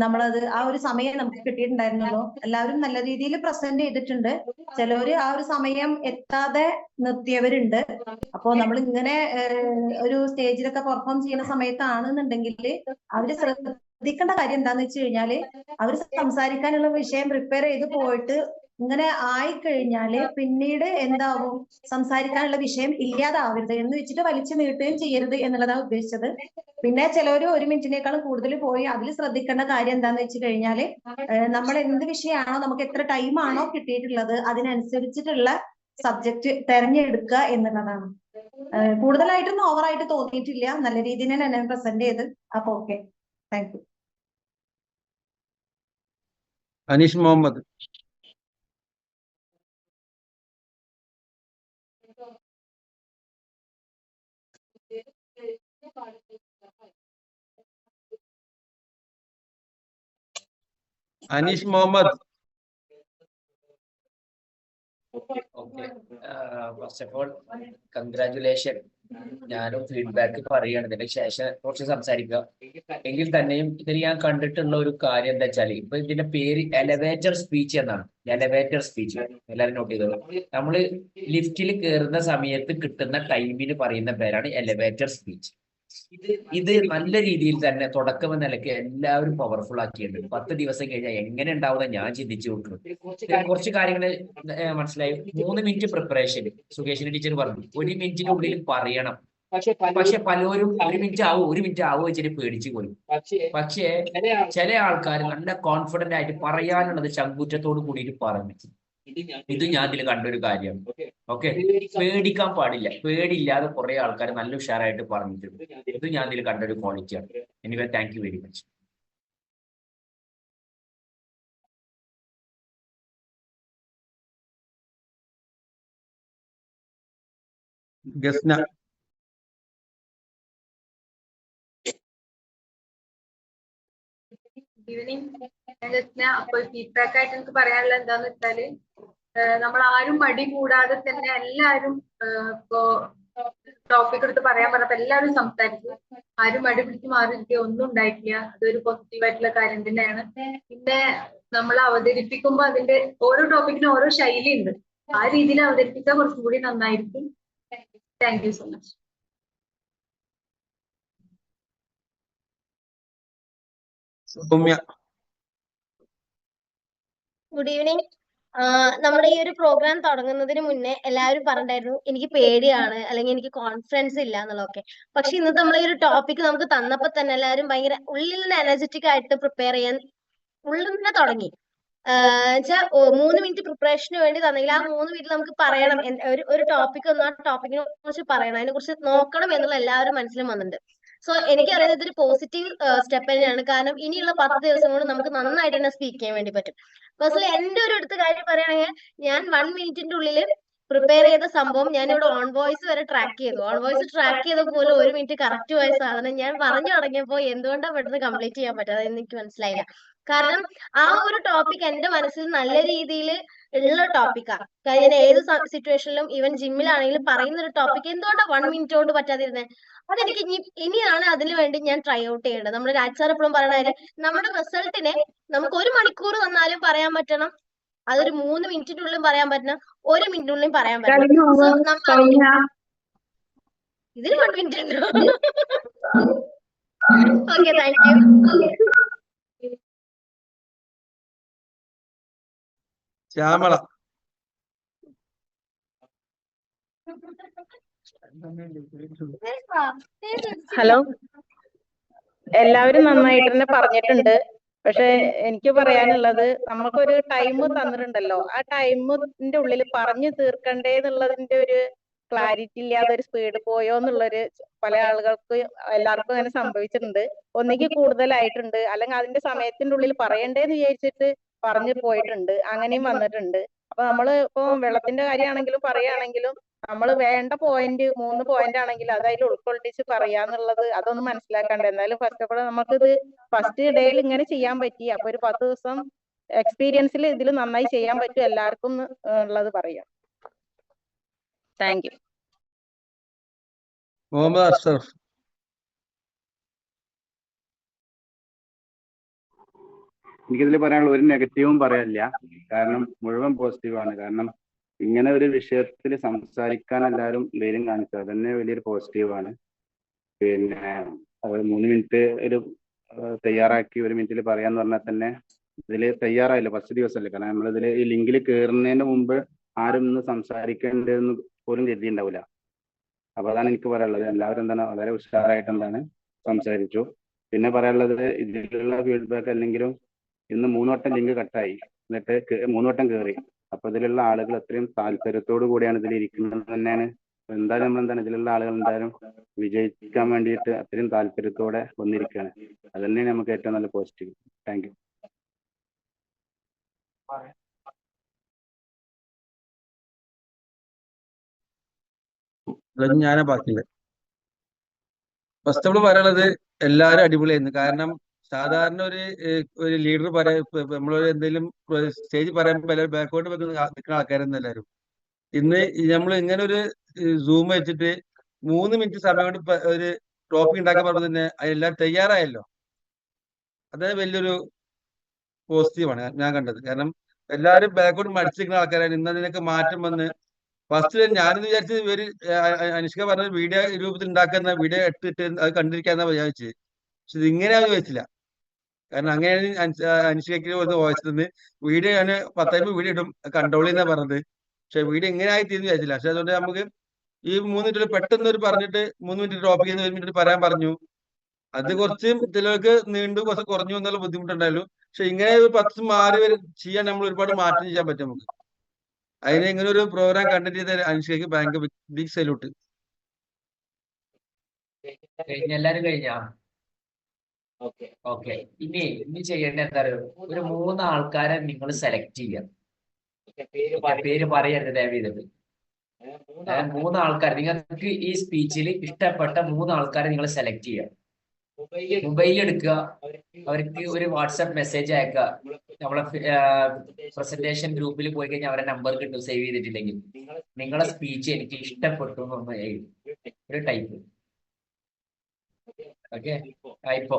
നമ്മളത് ആ ഒരു സമയം നമുക്ക് കിട്ടിയിട്ടുണ്ടായിരുന്നല്ലോ. എല്ലാവരും നല്ല രീതിയിൽ പ്രസന്റ് ചെയ്തിട്ടുണ്ട്. ചിലവര് ആ ഒരു സമയം എത്താതെ നിർത്തിയവരുണ്ട്. അപ്പോ നമ്മൾ ഇങ്ങനെ ഒരു സ്റ്റേജിലൊക്കെ പെർഫോം ചെയ്യുന്ന സമയത്താണെന്നുണ്ടെങ്കിൽ അവര് ശ്രദ്ധിക്കേണ്ട കാര്യം എന്താന്ന് വെച്ച് കഴിഞ്ഞാല്, അവര് സംസാരിക്കാനുള്ള വിഷയം പ്രിപ്പയർ ചെയ്ത് പോയിട്ട് ഇങ്ങനെ ആയിക്കഴിഞ്ഞാല് പിന്നീട് എന്താവും, സംസാരിക്കാനുള്ള വിഷയം ഇല്ലാതാവരുത് എന്ന് വെച്ചിട്ട് വലിച്ചു നീട്ടുകയും ചെയ്യരുത് എന്നുള്ളതാണ് ഉദ്ദേശിച്ചത്. പിന്നെ ചിലവര് 1 മിനിറ്റിനേക്കാളും കൂടുതൽ പോയി. അതിൽ ശ്രദ്ധിക്കേണ്ട കാര്യം എന്താന്ന് വെച്ച് കഴിഞ്ഞാല്, നമ്മൾ എന്ത് വിഷയമാണോ, നമുക്ക് എത്ര ടൈമാണോ കിട്ടിയിട്ടുള്ളത് അതിനനുസരിച്ചിട്ടുള്ള സബ്ജക്ട് തെരഞ്ഞെടുക്കുക എന്നുള്ളതാണ്. കൂടുതലായിട്ടൊന്നും ഓവറായിട്ട് തോന്നിയിട്ടില്ല. നല്ല രീതിയിൽ തന്നെ പ്രസന്റ് ചെയ്ത്. അപ്പൊ okay, thank you. Aneesh Muhammad. Aneesh Muhammad. Okay, first of all congratulation. ഞാനും ഫീഡ്ബാക്ക് പറയുകയാണ്, ഇതിന് ശേഷം കുറച്ച് സംസാരിക്കുക. എങ്കിൽ തന്നെയും ഇതിൽ ഞാൻ കണ്ടിട്ടുള്ള ഒരു കാര്യം എന്താ വെച്ചാൽ, ഇപ്പൊ ഇതിന്റെ പേര് എലവേറ്റർ സ്പീച്ച് എന്നാണ്. എലവേറ്റർ സ്പീച്ച് എല്ലാവരും നോട്ട് ചെയ്തോളൂ. നമ്മള് ലിഫ്റ്റിൽ കയറുന്ന സമയത്ത് കിട്ടുന്ന ടൈമിന് പറയുന്ന പേരാണ് എലവേറ്റർ സ്പീച്ച്. ഇത് നല്ല രീതിയിൽ തന്നെ തുടക്കം എന്ന നിലയ്ക്ക് എല്ലാവരും പവർഫുൾ ആക്കിയിട്ടുണ്ട്. 10 ദിവസം കഴിഞ്ഞാൽ എങ്ങനെ ഉണ്ടാവുന്ന ഞാൻ ചിന്തിച്ചു നോക്കുന്നു. കുറച്ച് കാര്യങ്ങൾ മനസ്സിലായി. 3 മിനിറ്റ് പ്രിപ്പറേഷൻ സുകേഷിന്റെ ടീച്ചർ പറഞ്ഞു, 1 മിനിറ്റിനുള്ളിൽ പറയണം. പക്ഷെ പലരും 1 മിനിറ്റ് ആവോ വെച്ചിട്ട് പേടിച്ചു പോയി. പക്ഷേ ചില ആൾക്കാർ നല്ല കോൺഫിഡന്റ് ആയിട്ട് പറയാനുള്ളത് ചങ്കൂറ്റത്തോട് കൂടിയിട്ട് പറഞ്ഞു. ഇത് ഞാൻ ഇതിൽ കണ്ടൊരു കാര്യമാണ്. ഓക്കെ, പേടിക്കാൻ പാടില്ല. പേടിയില്ലാതെ കുറെ ആൾക്കാർ നല്ല ഉഷാറായിട്ട് പറഞ്ഞിട്ടുണ്ട്. ഇത് ഞാൻ ഇതിൽ കണ്ടൊരു ക്വാളിറ്റിയാണ്. Anyway, thank you very much. ഗസ്ന. ഈവനിങ്. അപ്പൊ ഫീഡ്ബാക്ക് ആയിട്ട് എനിക്ക് പറയാനുള്ളത് എന്താന്ന് വെച്ചാല് നമ്മൾ ആരും മടി കൂടാതെ തന്നെ എല്ലാവരും ഇപ്പോ ടോപ്പിക് എടുത്ത് പറയാൻ പറഞ്ഞപ്പോ എല്ലാവരും സംസാരിച്ചു. ആരും മടി പിടിച്ച് മാറിയിരിക്കുക ഒന്നും ഉണ്ടായിട്ടില്ല. അതൊരു പോസിറ്റീവായിട്ടുള്ള കാര്യം തന്നെയാണ്. പിന്നെ നമ്മൾ അവതരിപ്പിക്കുമ്പോൾ അതിന്റെ ഓരോ ടോപ്പിക്കിനും ഓരോ ശൈലിയുണ്ട്. ആ രീതിയിൽ അവതരിപ്പിച്ചാൽ കുറച്ചും കൂടി നന്നായിരിക്കും. Thank you so much. Good evening. നമ്മുടെ ഈ ഒരു പ്രോഗ്രാം തുടങ്ങുന്നതിന് മുന്നേ എല്ലാവരും പറഞ്ഞിട്ടുണ്ടായിരുന്നു എനിക്ക് പേടിയാണ് അല്ലെങ്കിൽ എനിക്ക് കോൺഫിഡൻസ് ഇല്ല എന്നുള്ളതൊക്കെ. പക്ഷെ ഇന്നത്തെ നമ്മളെ ഈ ഒരു ടോപ്പിക് നമുക്ക് തന്നപ്പോ തന്നെ എല്ലാവരും ഭയങ്കര ഉള്ളിൽ നിന്ന് എനർജറ്റിക് ആയിട്ട് പ്രിപ്പയർ ചെയ്യാൻ ഉള്ളിൽ നിന്ന് തുടങ്ങി. വെച്ചാൽ 3 മിനിറ്റ് പ്രിപ്പറേഷന് വേണ്ടി തന്നെങ്കിൽ ആ 3 മിനിറ്റ് നമുക്ക് പറയണം. ഒരു ടോപ്പിക് ഒന്ന് ആ ടോപ്പിക്കിനെ കുറിച്ച് പറയണം, അതിനെ കുറിച്ച് നോക്കണം എന്നുള്ള എല്ലാവരും മനസ്സിലും വന്നിട്ടുണ്ട്. സോ എനിക്കറിയാം ഇതൊരു പോസിറ്റീവ് സ്റ്റെപ്പ് തന്നെയാണ്. കാരണം ഇനിയുള്ള 10 ദിവസം കൊണ്ട് നമുക്ക് നന്നായിട്ട് തന്നെ സ്പീക്ക് ചെയ്യാൻ വേണ്ടി പറ്റും. പേഴ്സണലി എന്റെ ഒരു അടുത്ത കാര്യം പറയുകയാണെങ്കിൽ ഞാൻ 1 മിനിറ്റിന്റെ ഉള്ളിൽ പ്രിപ്പയർ ചെയ്ത സംഭവം ഞാൻ ഇവിടെ ഓൺ വോയിസ് വരെ ട്രാക്ക് ചെയ്തു. ഓൺ വോയിസ് ട്രാക്ക് ചെയ്ത പോലെ 1 മിനിറ്റ് കറക്റ്റ് പോയ സാധനം ഞാൻ പറഞ്ഞു തുടങ്ങിയപ്പോൾ എന്തുകൊണ്ടാണ് പെട്ടെന്ന് കംപ്ലീറ്റ് ചെയ്യാൻ പറ്റാതെ എനിക്ക് മനസ്സിലായില്ല. കാരണം ആ ഒരു ടോപ്പിക് എന്റെ മനസ്സിൽ നല്ല രീതിയിൽ ഉള്ള ടോപ്പിക്കാ. കഴിഞ്ഞ ഏത് സിറ്റുവേഷനിലും ഈവൻ ജിമ്മിലാണെങ്കിലും പറയുന്ന ഒരു ടോപ്പിക് എന്തുകൊണ്ടാണ് 1 മിനിറ്റ് കൊണ്ട് പറ്റാതിരുന്നത്? അതെനിക്ക് ഇനിയാണ് അതിനു വേണ്ടി ഞാൻ ട്രൈ ഔട്ട് ചെയ്യേണ്ടത്. നമ്മുടെ രാജ് സാർ എപ്പോഴും പറയുന്ന കാര്യം നമ്മുടെ റിസൾട്ടിനെ നമുക്ക് 1 മണിക്കൂർ തന്നാലും പറയാൻ പറ്റണം. അതൊരു 3 മിനിറ്റിനുള്ളിൽ പറയാൻ പറ്റണം, 1 മിനിറ്റിനുള്ളിൽ പറയാൻ പറ്റണം. സോ ഇതിന് 1 മിനിറ്റ് ഉണ്ടോ? Okay, thank U. Shyamala. Hello, എല്ലാവരും നന്നായിട്ട് തന്നെ പറഞ്ഞിട്ടുണ്ട്. പക്ഷെ എനിക്ക് പറയാനുള്ളത് നമുക്കൊരു ടൈം തന്നിട്ടുണ്ടല്ലോ, ആ ടൈമിന്റെ ഉള്ളിൽ പറഞ്ഞു തീർക്കണ്ടേ എന്നുള്ളതിന്റെ ഒരു ക്ലാരിറ്റി ഇല്ലാതെ ഒരു സ്പീഡ് പോയോ എന്നുള്ളൊരു പല ആളുകൾക്ക് എല്ലാവർക്കും അങ്ങനെ സംഭവിച്ചിട്ടുണ്ട്. ഒന്നുകിൽ കൂടുതലായിട്ടുണ്ട്, അല്ലെങ്കിൽ അതിന്റെ സമയത്തിന്റെ ഉള്ളിൽ പറയണ്ടേന്ന് വിചാരിച്ചിട്ട് പറഞ്ഞു പോയിട്ടുണ്ട്, അങ്ങനെയും വന്നിട്ടുണ്ട്. അപ്പൊ നമ്മള് ഇപ്പൊ വെള്ളത്തിന്റെ കാര്യമാണെങ്കിലും പറയുകയാണെങ്കിലും നമ്മൾ വേണ്ട പോയിന്റ് 3 പോയിന്റ് ആണെങ്കിൽ അത് അതിൽ ഉൾക്കൊള്ളിച്ച് പറയാന്നുള്ളത് അതൊന്ന് മനസ്സിലാക്കണ്ടേ. എന്നാലും ഫസ്റ്റ് ഓഫ് ഓൾ നമുക്കിത് ഫസ്റ്റ് ഡേയിൽ ഇങ്ങനെ ചെയ്യാൻ പറ്റി. അപ്പൊ ഒരു 10 ദിവസം എക്സ്പീരിയൻസിൽ ഇതിൽ നന്നായി ചെയ്യാൻ പറ്റും എല്ലാവർക്കും ഉള്ളത് പറയാം. Thank you. മുഹമ്മദ് അഷ്റഫ്. എനിക്കിതിൽ പറയാനുള്ള ഒരു നെഗറ്റീവും പറയാനില്ല, കാരണം മുഴുവൻ പോസിറ്റീവാണ്. കാരണം ഇങ്ങനെ ഒരു വിഷയത്തിൽ സംസാരിക്കാൻ എല്ലാവരും ധൈര്യം കാണിച്ചത് തന്നെ വലിയൊരു പോസിറ്റീവാണ്. പിന്നെ 3 മിനിറ്റ് ഒരു തയ്യാറാക്കി 1 മിനിറ്റിൽ പറയാന്ന് പറഞ്ഞാൽ തന്നെ ഇതിൽ തയ്യാറായില്ല, ഫസ്റ്റ് ദിവസമല്ലേ. കാരണം നമ്മളിതിൽ ഈ ലിങ്കിൽ കയറുന്നതിന് മുമ്പ് ആരും ഇന്ന് സംസാരിക്കേണ്ടതെന്ന് പോലും കരുതിയിട്ടുണ്ടാവില്ല. അപ്പൊ അതാണ് എനിക്ക് പറയാനുള്ളത്. എല്ലാവരും എന്താണ് വളരെ ഉഷാറായിട്ട് എന്താണ് സംസാരിച്ചു. പിന്നെ പറയാനുള്ളത് ഇതിലുള്ള ഫീഡ്ബാക്ക് അല്ലെങ്കിലും ഇന്ന് 3 വട്ടം ലിങ്ക് കട്ടായി, എന്നിട്ട് 3 വട്ടം കയറി. അപ്പൊ ഇതിലുള്ള ആളുകൾ അത്രയും താല്പര്യത്തോടു കൂടിയാണ് ഇതിൽ ഇരിക്കുന്നത് തന്നെയാണ്. എന്തായാലും നമ്മൾ എന്താണ് ഇതിലുള്ള ആളുകൾ എന്തായാലും വിജയിക്കാൻ വേണ്ടിയിട്ട് അത്രയും താല്പര്യത്തോടെ വന്നിരിക്കുകയാണ്. അത് തന്നെയാണ് നമുക്ക് ഏറ്റവും നല്ല പോസിറ്റീവ്. Thank you. ഞാനാ ബാക്കിയുള്ളത്. ഫസ്റ്റ് നമ്മൾ പറയാനുള്ളത് എല്ലാവരും അടിപൊളിയായിരുന്നു. കാരണം സാധാരണ ഒരു ലീഡർ നമ്മളൊരു എന്തെങ്കിലും സ്റ്റേജ് പറയുമ്പോൾ എല്ലാവരും ബാക്കോട്ട് നിൽക്കുന്ന ആൾക്കാരൊന്നും എല്ലാവരും. ഇന്ന് നമ്മൾ ഇങ്ങനെ ഒരു സൂം വെച്ചിട്ട് 3 മിനിറ്റ് സമയം കൊണ്ട് ഒരു ടോപ്പിക് ഉണ്ടാക്കാൻ പറയുമ്പോൾ തന്നെ എല്ലാവരും തയ്യാറായല്ലോ. അത് വലിയൊരു പോസിറ്റീവാണ് ഞാൻ കണ്ടത്. കാരണം എല്ലാവരും ബാക്കോട്ട് മടിച്ചിരിക്കുന്ന ആൾക്കാരാണ്. ഇന്ന് അതിനൊക്കെ മാറ്റം വന്ന് ഫസ്റ്റ് ഞാനെന്ന് വിചാരിച്ചത് ഇവര് അനുഷ്ക പറഞ്ഞ വീഡിയോ രൂപത്തിൽ ഉണ്ടാക്കുന്ന വീഡിയോ ഇട്ടിട്ട് അത് കണ്ടിരിക്കാന്നാ വിചാരിച്ചത്. പക്ഷെ ഇത് ഇങ്ങനെയാണെന്ന് ചോദിച്ചില്ല. കാരണം അങ്ങനെയാണ് അനുഷ്കയ്ക്ക് വോയിസ് നിന്ന് വീഡിയോ ഞാൻ 10 വീഡിയോ ഇടും കൺട്രോൾ ചെയ്യുന്ന പറഞ്ഞത്. പക്ഷെ വീഡിയോ ഇങ്ങനെ ആയി തീർന്നു വിചാരിച്ചില്ല. പക്ഷെ അതുകൊണ്ട് നമുക്ക് ഈ 3 മിനിറ്റ് പെട്ടെന്ന് ഒരു പറഞ്ഞിട്ട് 3 മിനിറ്റ് ടോപ്പിക് ചെയ്ത് 1 മിനിറ്റ് പറയാൻ പറഞ്ഞു. അത് കുറച്ച് ഇതിലേക്ക് നീണ്ടു കുറച്ച് കുറഞ്ഞു എന്നുള്ള ബുദ്ധിമുട്ടുണ്ടായിരുന്നു. പക്ഷെ ഇങ്ങനെ ഒരു 10 മാറി ചെയ്യാൻ നമ്മൾ ഒരുപാട് മാറ്റം ചെയ്യാൻ പറ്റും നമുക്ക്. അതിന് ഇങ്ങനെ ഒരു പ്രോഗ്രാം കണ്ടക്ട് ചെയ്ത അനുഷ്കയ്ക്ക് ഭയങ്കര ബിഗ് സല്യൂട്ട്. എല്ലാരും കഴിഞ്ഞാ? ഓക്കെ. ഇനി ചെയ്യേണ്ട എന്താ പറയുക, ഒരു 3 ആൾക്കാരെ നിങ്ങൾ സെലക്ട് ചെയ്യാം. പേര് പറയരുത് ദയവ് ചെയ്തിട്ട്. 3 ആൾക്കാർ നിങ്ങൾക്ക് ഈ സ്പീച്ചിൽ ഇഷ്ടപ്പെട്ട 3 ആൾക്കാരെ നിങ്ങൾ സെലക്ട് ചെയ്യാം. മൊബൈൽ എടുക്കുക, അവർക്ക് ഒരു വാട്സാപ്പ് മെസ്സേജ് അയക്കുക. നമ്മളെ പ്രസന്റേഷൻ ഗ്രൂപ്പിൽ പോയി കഴിഞ്ഞാൽ അവരെ നമ്പർ കിട്ടും സേവ് ചെയ്തിട്ടില്ലെങ്കിൽ. നിങ്ങളെ സ്പീച്ച് എനിക്ക് ഇഷ്ടപ്പെട്ടു എന്നൊന്ന് എഴുതി ഒരു ടൈപ്പ്. ഓക്കെ, ഇപ്പോ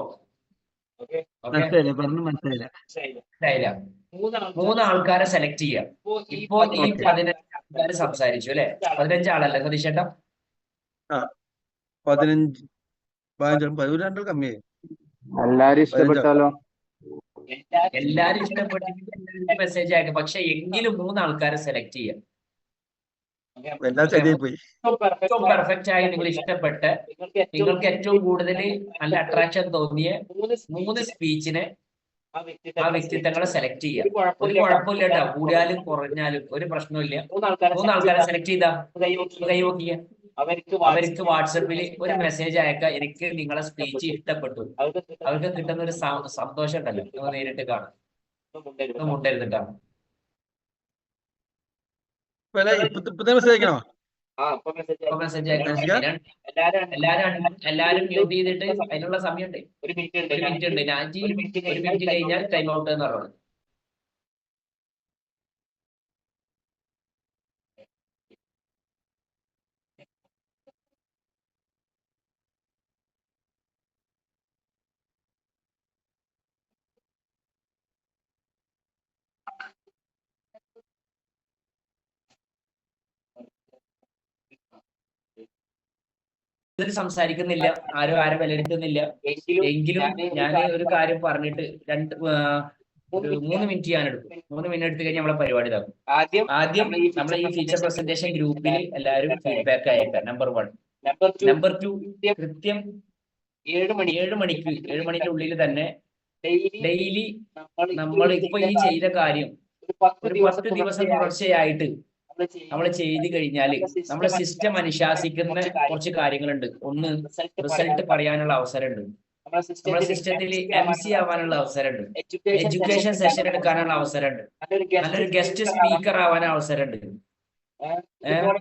മനസ്സിലായില്ല. 3 ആൾക്കാരെ സെലക്ട് ചെയ്യാം. ഇപ്പോ ഈ 15 ആൾക്കാർ സംസാരിച്ചു അല്ലെ? 15 ആളല്ലേ സതീഷേട്ടാ? 15 കമ്മിയായി. എല്ലാരും ഇഷ്ടപ്പെട്ടാലോ? എല്ലാരും ഇഷ്ടപ്പെട്ടെങ്കിൽ മെസ്സേജ് അയക്കാം. പക്ഷെ എങ്കിലും 3 ആൾക്കാരെ സെലക്ട് ചെയ്യാം. ഏറ്റവും പെർഫെക്റ്റ് ആയി നിങ്ങൾ ഇഷ്ടപ്പെട്ട് നിങ്ങൾക്ക് ഏറ്റവും കൂടുതൽ നല്ല അട്രാക്ഷൻ തോന്നിയ 3 സ്പീച്ചിനെ ആ വ്യക്തിത്വങ്ങളെ സെലക്ട് ചെയ്യാം. ഒരു കുഴപ്പമില്ല കേട്ടോ, കൂടിയാലും കുറഞ്ഞാലും ഒരു പ്രശ്നമില്ല. 3 ആൾക്കാരെ സെലക്ട് ചെയ്താ കൈവക്കിയ അവർക്ക് വാട്സപ്പിൽ ഒരു മെസ്സേജ് അയക്കാം. എനിക്ക് നിങ്ങളെ സ്പീച്ച് ഇഷ്ടപ്പെട്ടു. അവർക്ക് കിട്ടുന്ന ഒരു സന്തോഷം ഉണ്ടല്ലോ, നിങ്ങൾ നേരിട്ട് കാണാം. മുണ്ടരുത് മെസ്സേജ് അയക്കണം. എല്ലാരും മ്യൂട്ട് ചെയ്തിട്ട് അതിനുള്ള സമയമുണ്ട്. ഒരു മിനിറ്റ് ഉണ്ട്. നാജി ഒരു മിനിറ്റ് കഴിഞ്ഞാൽ ടൈം ഔട്ട് എന്ന് പറയുന്നത്. സംസാരിക്കുന്നില്ല, ആരും വിലയിരുത്തുന്നില്ല. എങ്കിലും ഞാൻ ഒരു കാര്യം പറഞ്ഞിട്ട് 3 മിനിറ്റ് ഞാൻ എടുക്കും. 3 മിനിറ്റ് എടുത്തു കഴിഞ്ഞാൽ നമ്മളെ പരിപാടി ഇതാക്കും. ആദ്യം നമ്മളെ ഈ ഫീച്ചർ പ്രസന്റേഷൻ ഗ്രൂപ്പിൽ എല്ലാവരും ഫീഡ്ബാക്ക് അയക്കാം. നമ്പർ 1. നമ്പർ 2, കൃത്യം 7 മണിക്ക് ഉള്ളിൽ തന്നെ ഡെയിലി നമ്മൾ ഇപ്പൊ ഈ ചെയ്ത കാര്യം ഒരു 10 ദിവസം തുടർച്ചയായിട്ട് നമ്മൾ ചെയ്ത് കഴിഞ്ഞാൽ നമ്മളെ സിസ്റ്റം അനുശാസിക്കുന്ന കുറച്ച് കാര്യങ്ങളുണ്ട്. ഒന്ന്, റിസൾട്ട് പറയാനുള്ള അവസരമുണ്ട്. നമ്മുടെ സിസ്റ്റത്തിൽ MC ആവാനുള്ള അവസരമുണ്ട്. എഡ്യൂക്കേഷൻ സെഷൻ എടുക്കാനുള്ള അവസരമുണ്ട്. നല്ലൊരു ഗസ്റ്റ് സ്പീക്കർ ആവാൻ അവസരമുണ്ട്.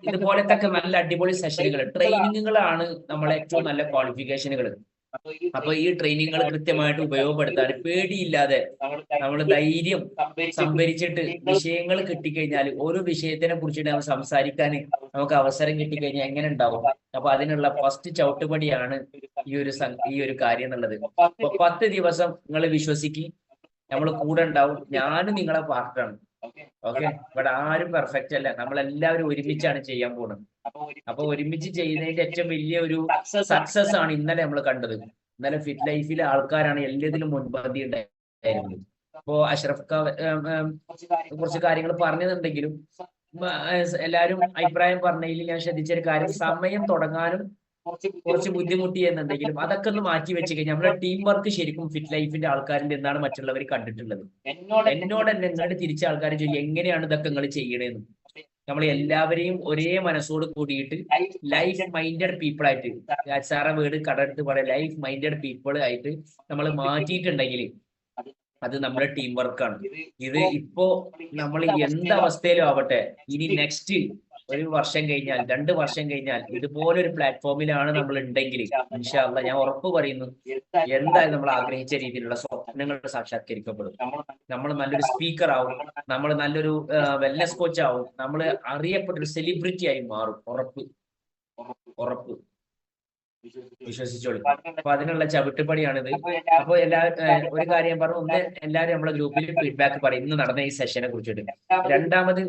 ഇതുപോലത്തെ നല്ല അടിപൊളി സെഷനുകൾ, ട്രെയിനിങ്ങുകളാണ് നമ്മളെ ഏറ്റവും നല്ല ക്വാളിഫിക്കേഷനുകൾ. അപ്പൊ ഈ ട്രെയിനിങ്ങുകൾ കൃത്യമായിട്ട് ഉപയോഗപ്പെടുത്താൻ പേടിയില്ലാതെ നമ്മൾ ധൈര്യം സംഭരിച്ചിട്ട് വിഷയങ്ങൾ കിട്ടിക്കഴിഞ്ഞാൽ ഓരോ വിഷയത്തിനെ കുറിച്ചിട്ട് നമ്മൾ സംസാരിക്കാൻ നമുക്ക് അവസരം കിട്ടിക്കഴിഞ്ഞാൽ എങ്ങനെ ഉണ്ടാവും? അപ്പൊ അതിനുള്ള ഫസ്റ്റ് ചവിട്ടുപടിയാണ് ഈ ഒരു കാര്യം എന്നുള്ളത്. അപ്പൊ 10 ദിവസം നിങ്ങൾ വിശ്വസിക്കും, നമ്മൾ കൂടെ ഉണ്ടാവും. ഞാനും നിങ്ങളെ പാർട്ടാണ്. ഓക്കെ, ഇവിടെ ആരും പെർഫെക്റ്റ് അല്ല, നമ്മളെല്ലാവരും ഒരുമിച്ചാണ് ചെയ്യാൻ പോകുന്നത്. അപ്പൊ ഒരുമിച്ച് ചെയ്യുന്നതിന്റെ ഏറ്റവും വലിയ ഒരു സക്സസ് ആണ് ഇന്നലെ നമ്മൾ കണ്ടത്. ഇന്നലെ ഫിറ്റ് ലൈഫിലെ ആൾക്കാരാണ് എല്ലാത്തിലും മുൻപന്തി ഉണ്ടായിരുന്നത്. അപ്പോ അഷ്റഫ് കുറച്ച് കാര്യങ്ങൾ പറഞ്ഞതുണ്ടെങ്കിലും എല്ലാവരും അഭിപ്രായം പറഞ്ഞതിൽ ഞാൻ ശ്രദ്ധിച്ചൊരു കാര്യം, സമയം തുടങ്ങാനും കുറച്ച് ബുദ്ധിമുട്ടി എന്നുണ്ടെങ്കിലും അതൊക്കെ ഒന്ന് മാറ്റി വെച്ച് കഴിഞ്ഞാൽ നമ്മുടെ ടീം വർക്ക് ശരിക്കും ഫിറ്റ് ലൈഫിന്റെ ആൾക്കാരിൽ നിന്നാണ് മറ്റുള്ളവർ കണ്ടിട്ടുള്ളത്. എന്നോട് തന്നെ നിങ്ങളുടെ തിരിച്ച ആൾക്കാർ ചോദിക്കും എങ്ങനെയാണ് ഇതൊക്കെ നിങ്ങൾ ചെയ്യണേന്ന്. നമ്മൾ എല്ലാവരെയും ഒരേ മനസ്സോട് കൂടിയിട്ട് ലൈഫ് മൈൻഡഡ് പീപ്പിൾ ആയിട്ട്, സാറ വീട് കടമെടുത്ത് പറയാം, ലൈഫ് മൈൻഡഡ് പീപ്പിൾ ആയിട്ട് നമ്മൾ മാറ്റിയിട്ടുണ്ടെങ്കിൽ അത് നമ്മുടെ ടീം വർക്കാണ്. ഇത് ഇപ്പോ നമ്മൾ എന്തവസ്ഥയിലും ആവട്ടെ, ഇനി നെക്സ്റ്റ് 1 വർഷം കഴിഞ്ഞാൽ 2 വർഷം കഴിഞ്ഞാൽ ഇതുപോലൊരു പ്ലാറ്റ്ഫോമിലാണ് നമ്മൾ ഉണ്ടെങ്കിൽ ഇൻഷാ അല്ലാഹ് ഞാൻ ഉറപ്പ് പറയുന്നു, എന്തായാലും നമ്മൾ ആഗ്രഹിച്ച രീതിയിലുള്ള സ്വപ്നങ്ങൾ സാക്ഷാത്കരിക്കപ്പെടും. നമ്മൾ നല്ലൊരു സ്പീക്കർ ആവും, നമ്മൾ നല്ലൊരു വെൽനസ് കോച്ച് ആവും, നമ്മൾ അറിയപ്പെട്ടൊരു സെലിബ്രിറ്റി ആയി മാറും. ഉറപ്പ് വിശ്വസിച്ചോളൂ. അപ്പൊ അതിനുള്ള ചവിട്ടുപടിയാണിത്. അപ്പൊ ഒരു കാര്യം പറഞ്ഞു, ഒന്ന് എല്ലാവരും നമ്മളെ ഗ്രൂപ്പിൽ ഫീഡ്ബാക്ക് പറയും ഇന്ന് നടന്ന ഈ സെഷനെ കുറിച്ചിട്ട്. രണ്ടാമത്,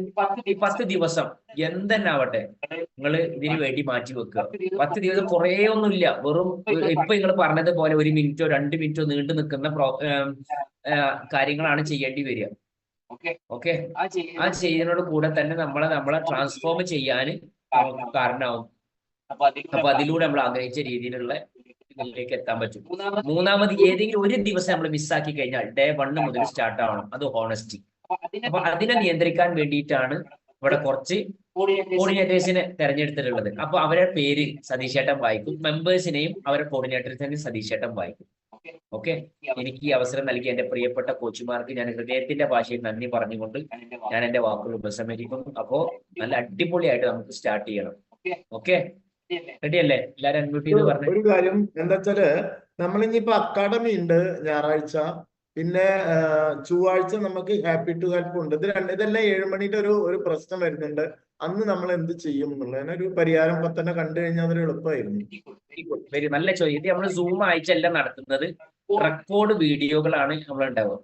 ഈ 10 ദിവസം എന്തെന്നാവട്ടെ നിങ്ങൾ ഇതിന് വേണ്ടി മാറ്റി വെക്കുക. 10 ദിവസം കുറേ ഒന്നുമില്ല, വെറും ഇപ്പൊ നിങ്ങൾ പറഞ്ഞതുപോലെ 1 മിനിറ്റോ 2 മിനിറ്റോ നീണ്ടു നിൽക്കുന്ന കാര്യങ്ങളാണ് ചെയ്യേണ്ടി വരിക. ഓക്കെ, ആ ചെയ്യുന്നതോട് കൂടെ തന്നെ നമ്മളെ ട്രാൻസ്ഫോം ചെയ്യാൻ കാരണമാവും. അപ്പൊ അതിലൂടെ നമ്മൾ ആഗ്രഹിച്ച രീതിയിലുള്ള ഇതിലേക്ക് എത്താൻ പറ്റും. മൂന്നാമത്, ഏതെങ്കിലും ഒരു ദിവസം നമ്മൾ മിസ്സാക്കി കഴിഞ്ഞാൽ ഡേ 1 മുതൽ സ്റ്റാർട്ട് ആവണം. അത് ഹോണസ്റ്റി. അപ്പൊ അതിനെ നിയന്ത്രിക്കാൻ വേണ്ടിയിട്ടാണ് ഇവിടെ കുറച്ച് കോർഡിനേറ്റേഴ്സിനെ തെരഞ്ഞെടുത്തിട്ടുള്ളത്. അപ്പൊ അവരുടെ പേര് സതീഷേട്ടൻ വായിക്കും, മെമ്പേഴ്സിനെയും അവരുടെ കോർഡിനേറ്റേഴ്സിനെയും സതീഷേട്ടൻ വായിക്കും. ഓക്കെ, എനിക്ക് ഈ അവസരം നൽകിയ എന്റെ പ്രിയപ്പെട്ട കോച്ചുമാർക്ക് ഞാൻ ഹൃദയത്തിന്റെ ഭാഷയിൽ നന്ദി പറഞ്ഞുകൊണ്ട് ഞാൻ എന്റെ വാക്കുകൾ ഉപസംഹരിക്കുന്നു. അപ്പോ നല്ല അടിപൊളിയായിട്ട് നമുക്ക് സ്റ്റാർട്ട് ചെയ്യണം. ഓക്കെ, റെഡി അല്ലേ? എല്ലാരും അൺമ്യൂട്ട് ചെയ്ത് പറഞ്ഞു. ഒരു കാര്യം എന്താ വെച്ചാല് നമ്മളിനിയിപ്പോ അക്കാഡമി ഉണ്ട് ഞായറാഴ്ച, പിന്നെ ചൊവ്വാഴ്ച നമുക്ക് ഹാപ്പി ടു ഹെൽപ്പ് ഉണ്ട്. ഇതെല്ലാം 7 മണിയുടെ ഒരു പ്രശ്നം വരുന്നുണ്ട്. അന്ന് നമ്മൾ എന്ത് ചെയ്യും എന്നുള്ളതിനൊരു പരിഹാരം ഇപ്പൊ തന്നെ കണ്ടു കഴിഞ്ഞാൽ അതൊരു എളുപ്പമായിരുന്നു. നല്ല ചോദ്യം. ഇത് നമ്മൾ സൂം ആഴ്ചയല്ല നടത്തുന്നത്, റെക്കോർഡ് വീഡിയോകളാണ് നമ്മൾ ഉണ്ടാവുക.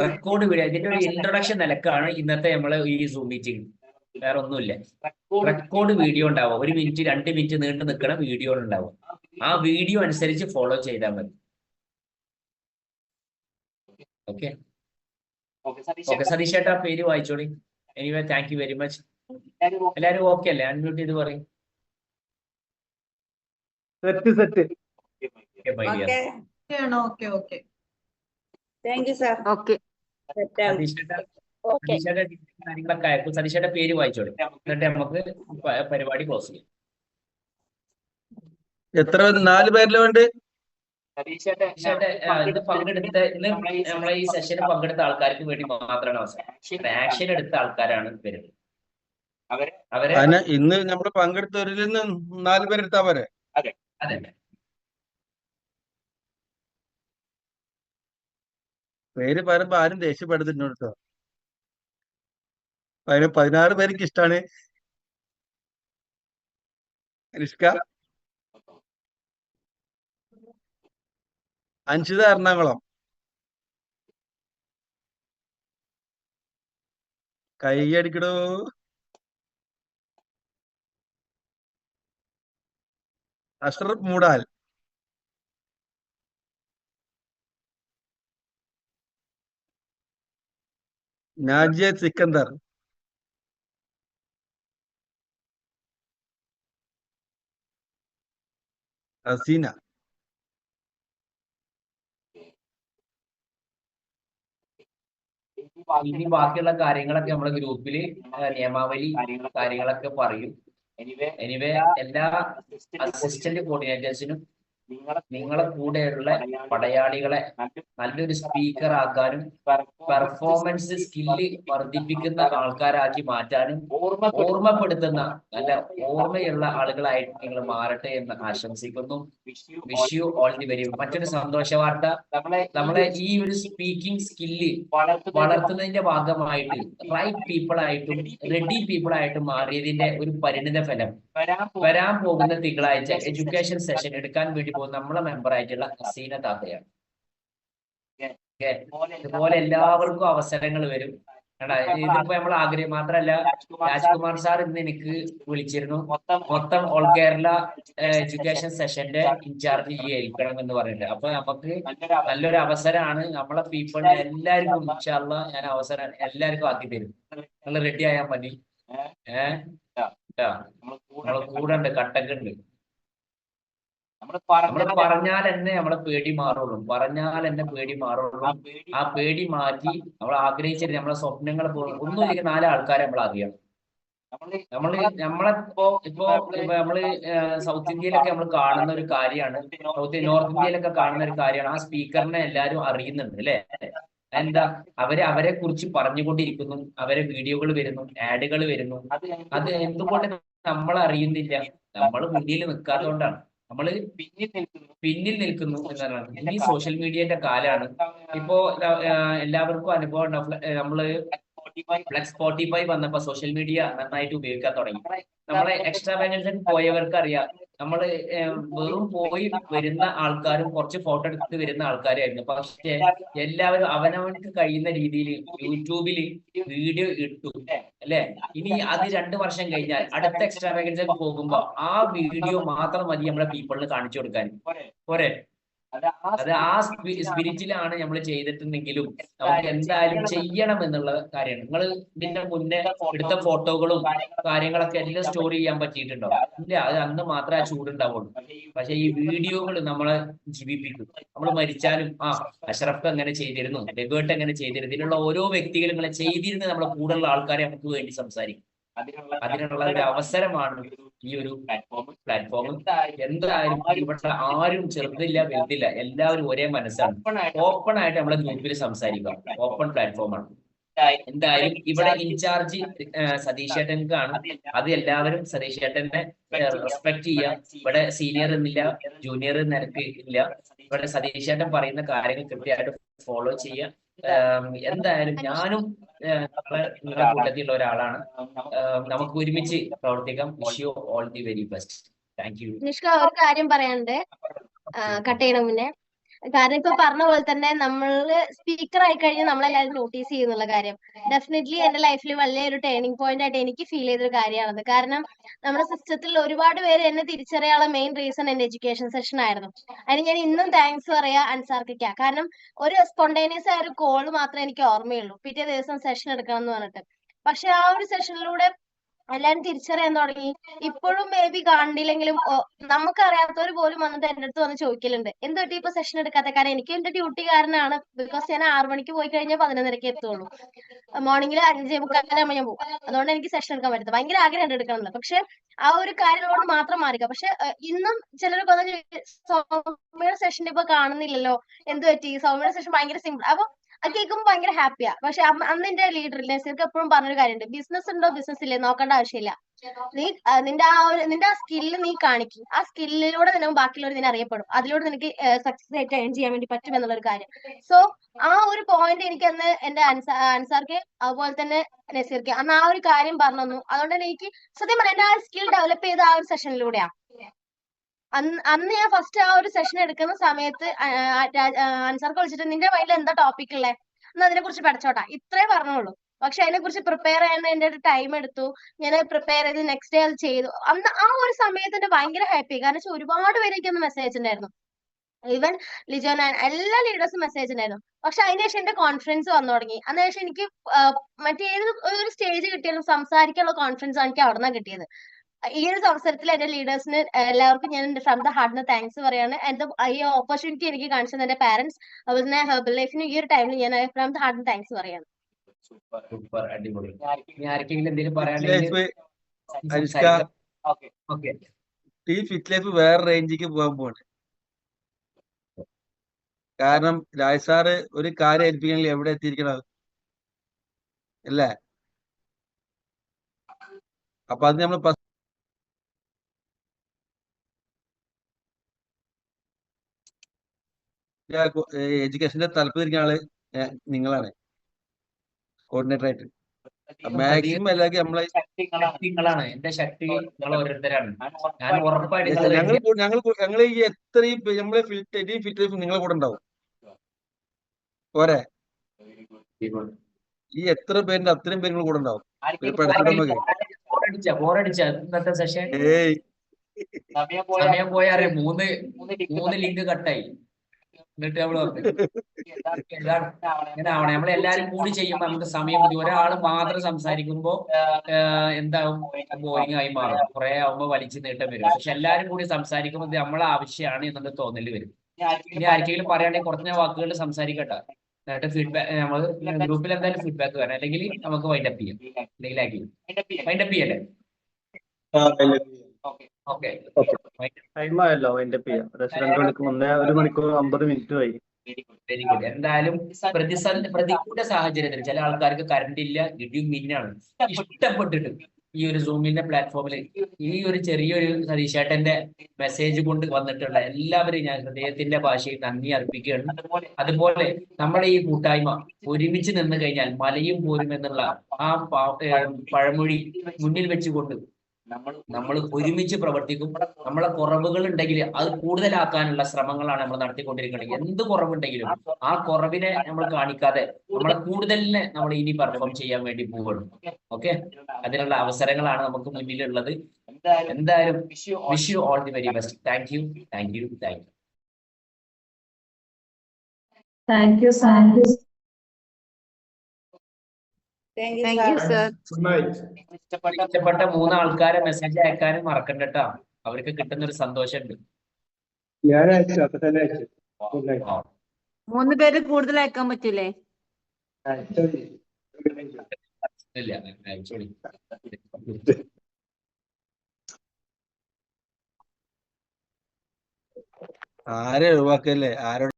റെക്കോർഡ് വീഡിയോ, ഇതിന്റെ ഒരു ഇൻട്രൊഡക്ഷൻ നിലക്കാണ് ഇന്നത്തെ നമ്മള് ഈ സൂം മീറ്റിംഗ്, വേറെ ഒന്നുമില്ല. റെക്കോർഡ് വീഡിയോ ഉണ്ടാവും, 1 മിനിറ്റ് 2 മിനിറ്റ് നീണ്ടു നിൽക്കുന്ന വീഡിയോ ഉണ്ടാവും. ആ വീഡിയോ അനുസരിച്ച് ഫോളോ ചെയ്താൽ മതി. ഓക്കെ ഓക്കെ, സതീഷ് ചേട്ടാ പേര് വായിച്ചോളി. Anyway thank you very much. എല്ലാരും ഓക്കെ അല്ലേ? അൺമ്യൂട്ട് ചെയ്ത് പറയും. Set. Thank you sir. Okay. Satheesh കാര്യങ്ങളൊക്കെ ആയപ്പോൾ സതീഷ് ചേട്ടാ പേര് വായിച്ചോളി, എന്നിട്ട് നമുക്ക് പരിപാടി ക്ലോസ് ചെയ്യാം. എത്ര 4 പേരിലും ഉണ്ട്? ഇന്ന് പങ്കെടുത്ത നമ്മളെ ഈ സെഷന് പങ്കെടുത്ത ആൾക്കാർക്ക് വേണ്ടി മാത്രമാണ് അവസരം. ആക്ഷൻ എടുത്ത ആൾക്കാരാണ് വരുന്നത്. അവരെ ഇന്ന് നമ്മൾ പങ്കെടുത്തവരിൽ നിന്ന് 4 പേരെടുത്താ പോരെ? അതെ. പേര് പറയുമ്പോ ആരും ദേഷ്യപ്പെടുത്തിട്ടുണ്ട് കേട്ടോ. 16 പേർക്ക് ഇഷ്ടാണ്. അനുഷ്ക, അൻഷിത എറണാകുളം, കൈയടിക്കടോ. അഷ്റഫ് മൂടാൽ, നാജിയ സിക്കന്ദർ, ഹസീന, ഇനി ബാക്കിയുള്ള കാര്യങ്ങളൊക്കെ നമ്മുടെ ഗ്രൂപ്പില് നിയമാവലി കാര്യങ്ങളൊക്കെ പറയും. എനിവേ എല്ലാ അസിസ്റ്റന്റ് കോർഡിനേറ്റേഴ്സിനും നിങ്ങളെ കൂടെയുള്ള പടയാളികളെ നല്ലൊരു സ്പീക്കർ ആക്കാനും പെർഫോമൻസ് സ്കില്ല് വർദ്ധിപ്പിക്കുന്ന ആൾക്കാരാക്കി മാറ്റാനും ഓർമ്മപ്പെടുത്തുന്ന നല്ല ഓർമ്മയുള്ള ആളുകളായിട്ട് നിങ്ങൾ മാറട്ടെ എന്ന് ആശംസിക്കുന്നു. Wish you all the very. മറ്റൊരു സന്തോഷ വാർത്ത, നമ്മളെ ഈ ഒരു സ്പീക്കിംഗ് സ്കില്ല് വളർത്തുന്നതിന്റെ ഭാഗമായിട്ട് റൈറ്റ് പീപ്പിൾ ആയിട്ടും റെഡി പീപ്പിൾ ആയിട്ടും മാറിയതിന്റെ ഒരു പരിണിത ഫലം വരാൻ പോകുന്ന തിങ്കളാഴ്ച എഡ്യൂക്കേഷൻ സെഷൻ എടുക്കാൻ വേണ്ടി പോകുന്ന നമ്മളെ മെമ്പർ ആയിട്ടുള്ള ഹസീന താത്തയാണ്. ഇതുപോലെ എല്ലാവർക്കും അവസരങ്ങൾ വരും. ഇതിപ്പോ നമ്മൾ ആഗ്രഹം മാത്രമല്ല, രാജ്കുമാർ സാർ ഇന്ന് എനിക്ക് വിളിച്ചിരുന്നു, മൊത്തം ഓൾ കേരള എഡ്യൂക്കേഷൻ സെഷന്റെ ഇൻചാർജ് ഈ ഏൽക്കണം എന്ന് പറയുന്നത്. അപ്പൊ നമുക്ക് നല്ലൊരു അവസരമാണ്. നമ്മളെ പീപ്പിളിനെ എല്ലാവർക്കും ഇൻഷാ അല്ലാഹ് ഞാൻ അവസരം എല്ലാവർക്കും ആക്കി തരും. നിങ്ങൾ റെഡി ആയാൽ മതി. നമ്മളെ കൂടെ ഉണ്ട്, കട്ടൊക്കെ ഉണ്ട്. നമ്മള് പറഞ്ഞാൽ തന്നെ നമ്മളെ പേടി മാറുള്ളൂ. ആ പേടി മാറ്റി നമ്മൾ ആഗ്രഹിച്ചിട്ട് നമ്മളെ സ്വപ്നങ്ങൾ ഒന്നുമില്ലെങ്കിൽ 4 ആൾക്കാരെ നമ്മൾ അറിയണം. ഇപ്പോ നമ്മള് സൗത്ത് ഇന്ത്യയിലൊക്കെ നമ്മൾ കാണുന്ന ഒരു കാര്യമാണ്, നോർത്ത് ഇന്ത്യയിലൊക്കെ കാണുന്ന ഒരു കാര്യമാണ്. ആ സ്പീക്കറിനെ എല്ലാവരും അറിയുന്നുണ്ട് അല്ലെ? എന്താ അവരെ കുറിച്ച് പറഞ്ഞുകൊണ്ടിരിക്കുന്നു, അവരെ വീഡിയോകൾ വരുന്നു, ആഡുകൾ വരുന്നു. അത് എന്തുകൊണ്ട് നമ്മൾ അറിയുന്നില്ല? നമ്മൾ മുന്നിൽ നിൽക്കാത്തതുകൊണ്ടാണ്. നമ്മള് പിന്നിൽ നിൽക്കുന്നു എന്നതാണ്. ഇനി സോഷ്യൽ മീഡിയയുടെ കാലാണ്. ഇപ്പോ എല്ലാവർക്കും അനുഭവം ഉണ്ടാവും. നമ്മള് Spotify വന്നപ്പോ സോഷ്യൽ മീഡിയ നന്നായിട്ട് ഉപയോഗിക്കാൻ തുടങ്ങി. നമ്മളെ എക്സ്ട്രാ വാഗൻസിൽ പോയവർക്ക് അറിയാം, നമ്മള് വെറും പോയി വരുന്ന ആൾക്കാരും കുറച്ച് ഫോട്ടോ എടുത്ത് വരുന്ന ആൾക്കാരായിരുന്നു. പക്ഷെ എല്ലാവരും അവനവർക്ക് കഴിയുന്ന രീതിയിൽ യൂട്യൂബിൽ വീഡിയോ ഇട്ടു അല്ലെ? ഇനി അത് 2 വർഷം കഴിഞ്ഞാൽ അടുത്ത എക്സ്ട്രാ വാഗൻസിൽ പോകുമ്പോ ആ വീഡിയോ മാത്രം മതി നമ്മളെ പീപ്പിളിന് കാണിച്ചു കൊടുക്കാൻ. പോരെ? അത് ആ സ്പിരിറ്റിലാണ് നമ്മൾ ചെയ്തിട്ടുണ്ടെങ്കിലും നമുക്ക് എന്തായാലും ചെയ്യണം എന്നുള്ള കാര്യമാണ്. നിങ്ങൾ ഇതിന്റെ മുന്നേ എടുത്ത ഫോട്ടോകളും കാര്യങ്ങളൊക്കെ എല്ലാം സ്റ്റോർ ചെയ്യാൻ പറ്റിയിട്ടുണ്ടോ? ഇല്ല, അത് അന്ന് മാത്രമേ ആ ചൂടുണ്ടാവുള്ളൂ. പക്ഷെ ഈ വീഡിയോകൾ നമ്മളെ ജീവിപ്പിക്കും. നമ്മൾ മരിച്ചാലും അഷ്റഫ് എങ്ങനെ ചെയ്തിരുന്നു, ഡെബേർട്ട് എങ്ങനെ ചെയ്തിരുന്നു, ഇതിനുള്ള ഓരോ വ്യക്തികളും ഇങ്ങനെ ചെയ്തിരുന്ന നമ്മളെ കൂടെയുള്ള ആൾക്കാരെ നമുക്ക് വേണ്ടി സംസാരിക്കും. അതിനുള്ള ഒരു അവസരമാണ് ഈ ഒരു പ്ലാറ്റ്ഫോം. എന്തായാലും ഇവിടെ ആരും ചെറുതില്ല വലുതില്ല, എല്ലാവരും ഒരേ മനസ്സാണ്. ഓപ്പൺ ആയിട്ട് നമ്മളെ ഗ്രൂപ്പിൽ സംസാരിക്കാം. ഓപ്പൺ പ്ലാറ്റ്ഫോമാണ്. എന്തായാലും ഇവിടെ ഇൻചാർജ് സതീഷ് ഏട്ടൻ കാണും. അത് എല്ലാവരും സതീഷ് ഏട്ടനെ റെസ്പെക്ട് ചെയ്യാം. ഇവിടെ സീനിയർ എന്നില്ല, ജൂനിയർ നിരക്ക് ഇല്ല. ഇവിടെ സതീഷ് ഏട്ടൻ പറയുന്ന കാര്യങ്ങൾ കൃത്യമായിട്ട് ഫോളോ ചെയ്യാം. എന്തായാലും ഞാനും നിങ്ങളുടെ കൂട്ടത്തിലുള്ള ഒരാളാണ്. നമുക്ക് ഒരുമിച്ച് പ്രവർത്തിക്കാം. Wish you all the very best. Thank you. Nishka, ഒരു കാര്യം പറയാനുണ്ട് കട്ട് ചെയ്യണ മുന്നേ. കാരണം ഇപ്പൊ പറഞ്ഞ പോലെ തന്നെ നമ്മള് സ്പീക്കർ ആയി കഴിഞ്ഞാൽ നമ്മളെല്ലാവരും നോട്ടീസ് ചെയ്യുന്നുള്ള കാര്യം ഡെഫിനറ്റ്ലി എന്റെ ലൈഫിൽ വലിയൊരു ടേണിംഗ് പോയിന്റ് ആയിട്ട് എനിക്ക് ഫീൽ ചെയ്തൊരു കാര്യമാണത്. കാരണം നമ്മുടെ സിസ്റ്റത്തിൽ ഒരുപാട് പേര് എന്നെ തിരിച്ചറിയാനുള്ള മെയിൻ റീസൺ എന്റെ എഡ്യൂക്കേഷൻ സെഷൻ ആയിരുന്നു. അതിന് ഞാൻ ഇന്നും താങ്ക്സ് പറയാ അൻസാർക്കാ. കാരണം ഒരു സ്പോണ്ടേനിയസ് ആയ ഒരു കോള് മാത്രമേ എനിക്ക് ഓർമ്മയുള്ളൂ, പിറ്റേ ദിവസം സെഷൻ എടുക്കണം എന്ന് പറഞ്ഞിട്ട്. പക്ഷെ ആ ഒരു സെഷനിലൂടെ എല്ലാരും തിരിച്ചറിയാൻ തുടങ്ങി. ഇപ്പോഴും മേ ബി കണ്ടില്ലെങ്കിലും നമുക്കറിയാത്തവർ പോലും വന്നിട്ട് എന്റെ അടുത്ത് വന്ന് ചോദിക്കലുണ്ട്, എന്ത് പറ്റി ഇപ്പൊ സെഷൻ എടുക്കാത്ത? കാരണം എനിക്ക് എന്റെ ഡ്യൂട്ടി കാരനാണ്. ബിക്കോസ് ഞാൻ 6 മണിക്ക് പോയി കഴിഞ്ഞാൽ 11:30 എത്തുള്ളൂ. മോർണിംഗിൽ 5:45 ഞാൻ പോകും. അതുകൊണ്ട് എനിക്ക് സെഷൻ എടുക്കാൻ പറ്റുന്നത്. ഭയങ്കര ആഗ്രഹം എടുക്കണം. പക്ഷെ ആ ഒരു കാര്യം മാത്രം മാറിക്ക. പക്ഷെ ഇന്നും ചിലർക്ക് വന്ന് സൗമ്യയുടെ സെഷൻ ഇപ്പൊ കാണുന്നില്ലല്ലോ, എന്ത് പറ്റി? സൗമ്യയുടെ സെഷൻ ഭയങ്കര സിമ്പിൾ. അപ്പൊ അത് കേൾക്കുമ്പോൾ ഭയങ്കര ഹാപ്പിയാ. പക്ഷെ അന്ന് എന്റെ ലീഡർ നസീർക്ക് എപ്പോഴും പറഞ്ഞൊരു കാര്യമുണ്ട്, ബിസിനസ് ഉണ്ടോ ബിസിനസ് ഇല്ലേ നോക്കേണ്ട ആവശ്യമില്ല. നീ നിന്റെ ആ സ്കില്ല് നീ കാണിക്കും. ആ സ്കില്ലിലൂടെ നിനക്ക് ബാക്കിയുള്ളവർ നിന്നെ അറിയപ്പെടും. അതിലൂടെ നിനക്ക് സക്സസ് ആയിട്ട് ഏൺ ചെയ്യാൻ വേണ്ടി പറ്റും എന്നുള്ളൊരു കാര്യം. സോ ആ ഒരു പോയിന്റ് എനിക്ക് അന്ന് എന്റെ അൻസാർക്ക് അതുപോലെ തന്നെ നസീർക്ക് അന്ന് ആ ഒരു കാര്യം പറഞ്ഞു തന്നു. അതുകൊണ്ട് തന്നെ എനിക്ക് സത്യം പറഞ്ഞാൽ എന്റെ ആ സ്കിൽ ഡെവലപ്പ് ചെയ്ത ആ ഒരു സെഷനിലൂടെയാ. അന്ന് ഞാൻ ഫസ്റ്റ് ആ ഒരു സെഷൻ എടുക്കുന്ന സമയത്ത് അൻസാർക്ക് വിളിച്ചിട്ട്, നിന്റെ മൈൻഡിൽ എന്താ ടോപ്പിക് ഉള്ളേ, എന്ന് അതിനെ കുറിച്ച് പഠിച്ചോട്ടാ, ഇത്രേ പറഞ്ഞോളൂ. പക്ഷെ അതിനെ കുറിച്ച് പ്രിപ്പയർ ചെയ്യാൻ എന്റെ ഒരു ടൈം എടുത്തു. ഞാൻ പ്രിപ്പയർ ചെയ്ത് നെക്സ്റ്റ് ഡേ അത് ചെയ്തു. അന്ന് ആ ഒരു സമയത്ത് എന്നെ ഭയങ്കര ഹാപ്പി. കാരണം വെച്ചാൽ ഒരുപാട് പേരേക്ക് ഒന്ന് മെസ്സേജ് ഉണ്ടായിരുന്നു. ഈവൻ ലിജോന എല്ലാ ലീഡേഴ്സും മെസ്സേജ് ഉണ്ടായിരുന്നു. പക്ഷെ അതിനുശേഷം എന്റെ കോൺഫിഡൻസ് വന്നു തുടങ്ങി. അതിനുശേഷം എനിക്ക് മറ്റേത് ഒരു സ്റ്റേജ് കിട്ടിയാലും സംസാരിക്കാനുള്ള കോൺഫിഡൻസ് എനിക്ക് അവിടെ നിന്നാണ് കിട്ടിയത്. ഈ ഒരു അവസരത്തിൽ എന്റെ ലീഡേഴ്സിന് എല്ലാവർക്കും ഞാൻ ഫ്രം ദ ഹാർട്ടിന് താങ്ക്സ് പറയാണ്. ഈ ഓപ്പർച്യൂണിറ്റി എനിക്ക് കാണിച്ചത് എന്റെ പാരന്റ്സ്, അതുപോലെ തന്നെ ഹെർബൽ ലൈഫിന് ഈ ഒരു ടൈമിൽ ഞാൻ ഫ്രം ദ ഹാർട്ടിന് താങ്ക്സ് പറയാണ്. സൂപ്പർ, അടിപൊളി. ഇനി ആർക്കെങ്കിലും എന്തെങ്കിലും പറയാനുണ്ടെങ്കിൽ ഈ ഫിറ്റ് ലൈഫ് വേറെ റേഞ്ചിലേക്ക് പോകാൻ പോവാണ്. കാരണം രാജ് സാറ് ഒരു കാര്യം ഏൽപ്പിക്കണമെങ്കിൽ എവിടെ എത്തിയിരിക്കണം അല്ലേ? അപ്പൊ അത് നമ്മൾ എഡ്യൂക്കേഷന്റെ തലപ്പത്തിരിക്കുന്ന ആള് നിങ്ങളാണ്, കോർഡിനേറ്റർ ആയിട്ട്. മാക്സിമം എല്ലാവർക്കും നമ്മളെ നിങ്ങളാണ് എന്റെ ശക്തി, നിങ്ങൾ ഓരോരുത്തരാണ്. ഞാൻ ഉറപ്പായിട്ട് ഞങ്ങൾ ഈ എത്രയും നമ്മളെ ഫിറ്റ് നിങ്ങളെ കൂടെ ഉണ്ടാവും. പോരെ? ഈ എത്ര പേരിന്റെ അത്രയും പേര് കൂടെ ഉണ്ടാവും. ഇന്നത്തെ സെഷൻ സമയം പോയാ 3 ലിങ്ക് കട്ടായി. എന്നിട്ട് നമ്മള് ഇങ്ങനെ ആവണേ. നമ്മളെല്ലാരും കൂടി ചെയ്യുമ്പോ നമുക്ക് സമയം മതി. ഒരാൾ മാത്രം സംസാരിക്കുമ്പോ എന്താവും, ബോറിംഗ് ആയി മാറും. കുറെ ആവുമ്പോ വലിച്ചു നീട്ടം വരും. പക്ഷെ എല്ലാരും കൂടി സംസാരിക്കുമ്പോൾ നമ്മളെ ആവശ്യമാണ് എന്നുള്ള തോന്നല് വരും. ഇനി ആർക്കെങ്കിലും പറയുകയാണെങ്കിൽ കുറഞ്ഞ വാക്കുകൾ സംസാരിക്കട്ടെ. എന്നിട്ട് ഫീഡ്ബാക്ക് നമ്മൾ ഗ്രൂപ്പിൽ എന്തായാലും ഫീഡ്ബാക്ക് വരാം. അല്ലെങ്കിൽ നമുക്ക് വൈൻഡപ്പ് ചെയ്യാം. വൈൻഡപ്പ് ചെയ്യല്ലേ? ഓക്കെ, ടൈം ആയല്ലോ വൈൻഡപ്പ് ചെയ്യാം. 2 മണിക്ക് മുന്നേ 1 മണിക്കൂർ 50 മിനിറ്റ് ആയി. Very good. എന്തായാലും പ്രതികൂല സാഹചര്യത്തിൽ ചില ആൾക്കാർക്ക് കറണ്ട് ഇല്ല, ഇടിയും മിന്നാണ്. ഇഷ്ടപ്പെട്ടിട്ട് ഈ ഒരു സൂമിന്റെ പ്ലാറ്റ്ഫോമിൽ ഈ ഒരു ചെറിയൊരു സതീശേട്ടന്റെ മെസ്സേജ് കൊണ്ട് വന്നിട്ടുള്ള എല്ലാവരും ഞാൻ ഹൃദയത്തിന്റെ ഭാഷയിൽ നന്ദി അർപ്പിക്കുകയാണ്. അതുപോലെ നമ്മുടെ ഈ കൂട്ടായ്മ ഒരുമിച്ച് നിന്ന് കഴിഞ്ഞാൽ മലയും പോരും എന്നുള്ള ആ പഴമൊഴി മുന്നിൽ വെച്ചുകൊണ്ട് നമ്മൾ ഒരുമിച്ച് പ്രവർത്തിക്കും. നമ്മളെ കുറവുകൾ ഉണ്ടെങ്കിൽ അത് കൂടുതലാക്കാനുള്ള ശ്രമങ്ങളാണ് നമ്മൾ നടത്തിക്കൊണ്ടിരിക്കുന്നത്. എന്ത് കുറവുണ്ടെങ്കിലും ആ കുറവിനെ നമ്മൾ കാണിക്കാതെ നമ്മളെ കൂടുതലിനെ നമ്മൾ ഇനി പെർഫോം ചെയ്യാൻ വേണ്ടി പോവുകയാണ്. ഓക്കെ, അതിനുള്ള അവസരങ്ങളാണ് നമുക്ക് മുന്നിലുള്ളത്. എന്തായാലും wish you all the very best. Thank you, thank you, thank you. Thank you sir. ഇഷ്ടപ്പെട്ട 3 ആൾക്കാരെ മെസ്സേജ് അയക്കാനും മറക്കണ്ട കേട്ടോ. അവർക്ക് കിട്ടുന്ന ഒരു സന്തോഷമുണ്ട്. ഞാൻ അയച്ചു, അപ്പൊ തന്നെ അയച്ചു. 3 പേര് കൂടുതൽ അയക്കാൻ പറ്റൂലേ? ഇല്ല, അയച്ചോളി. ആരെ ഒഴിവാക്കല്ലേ? ആരോട്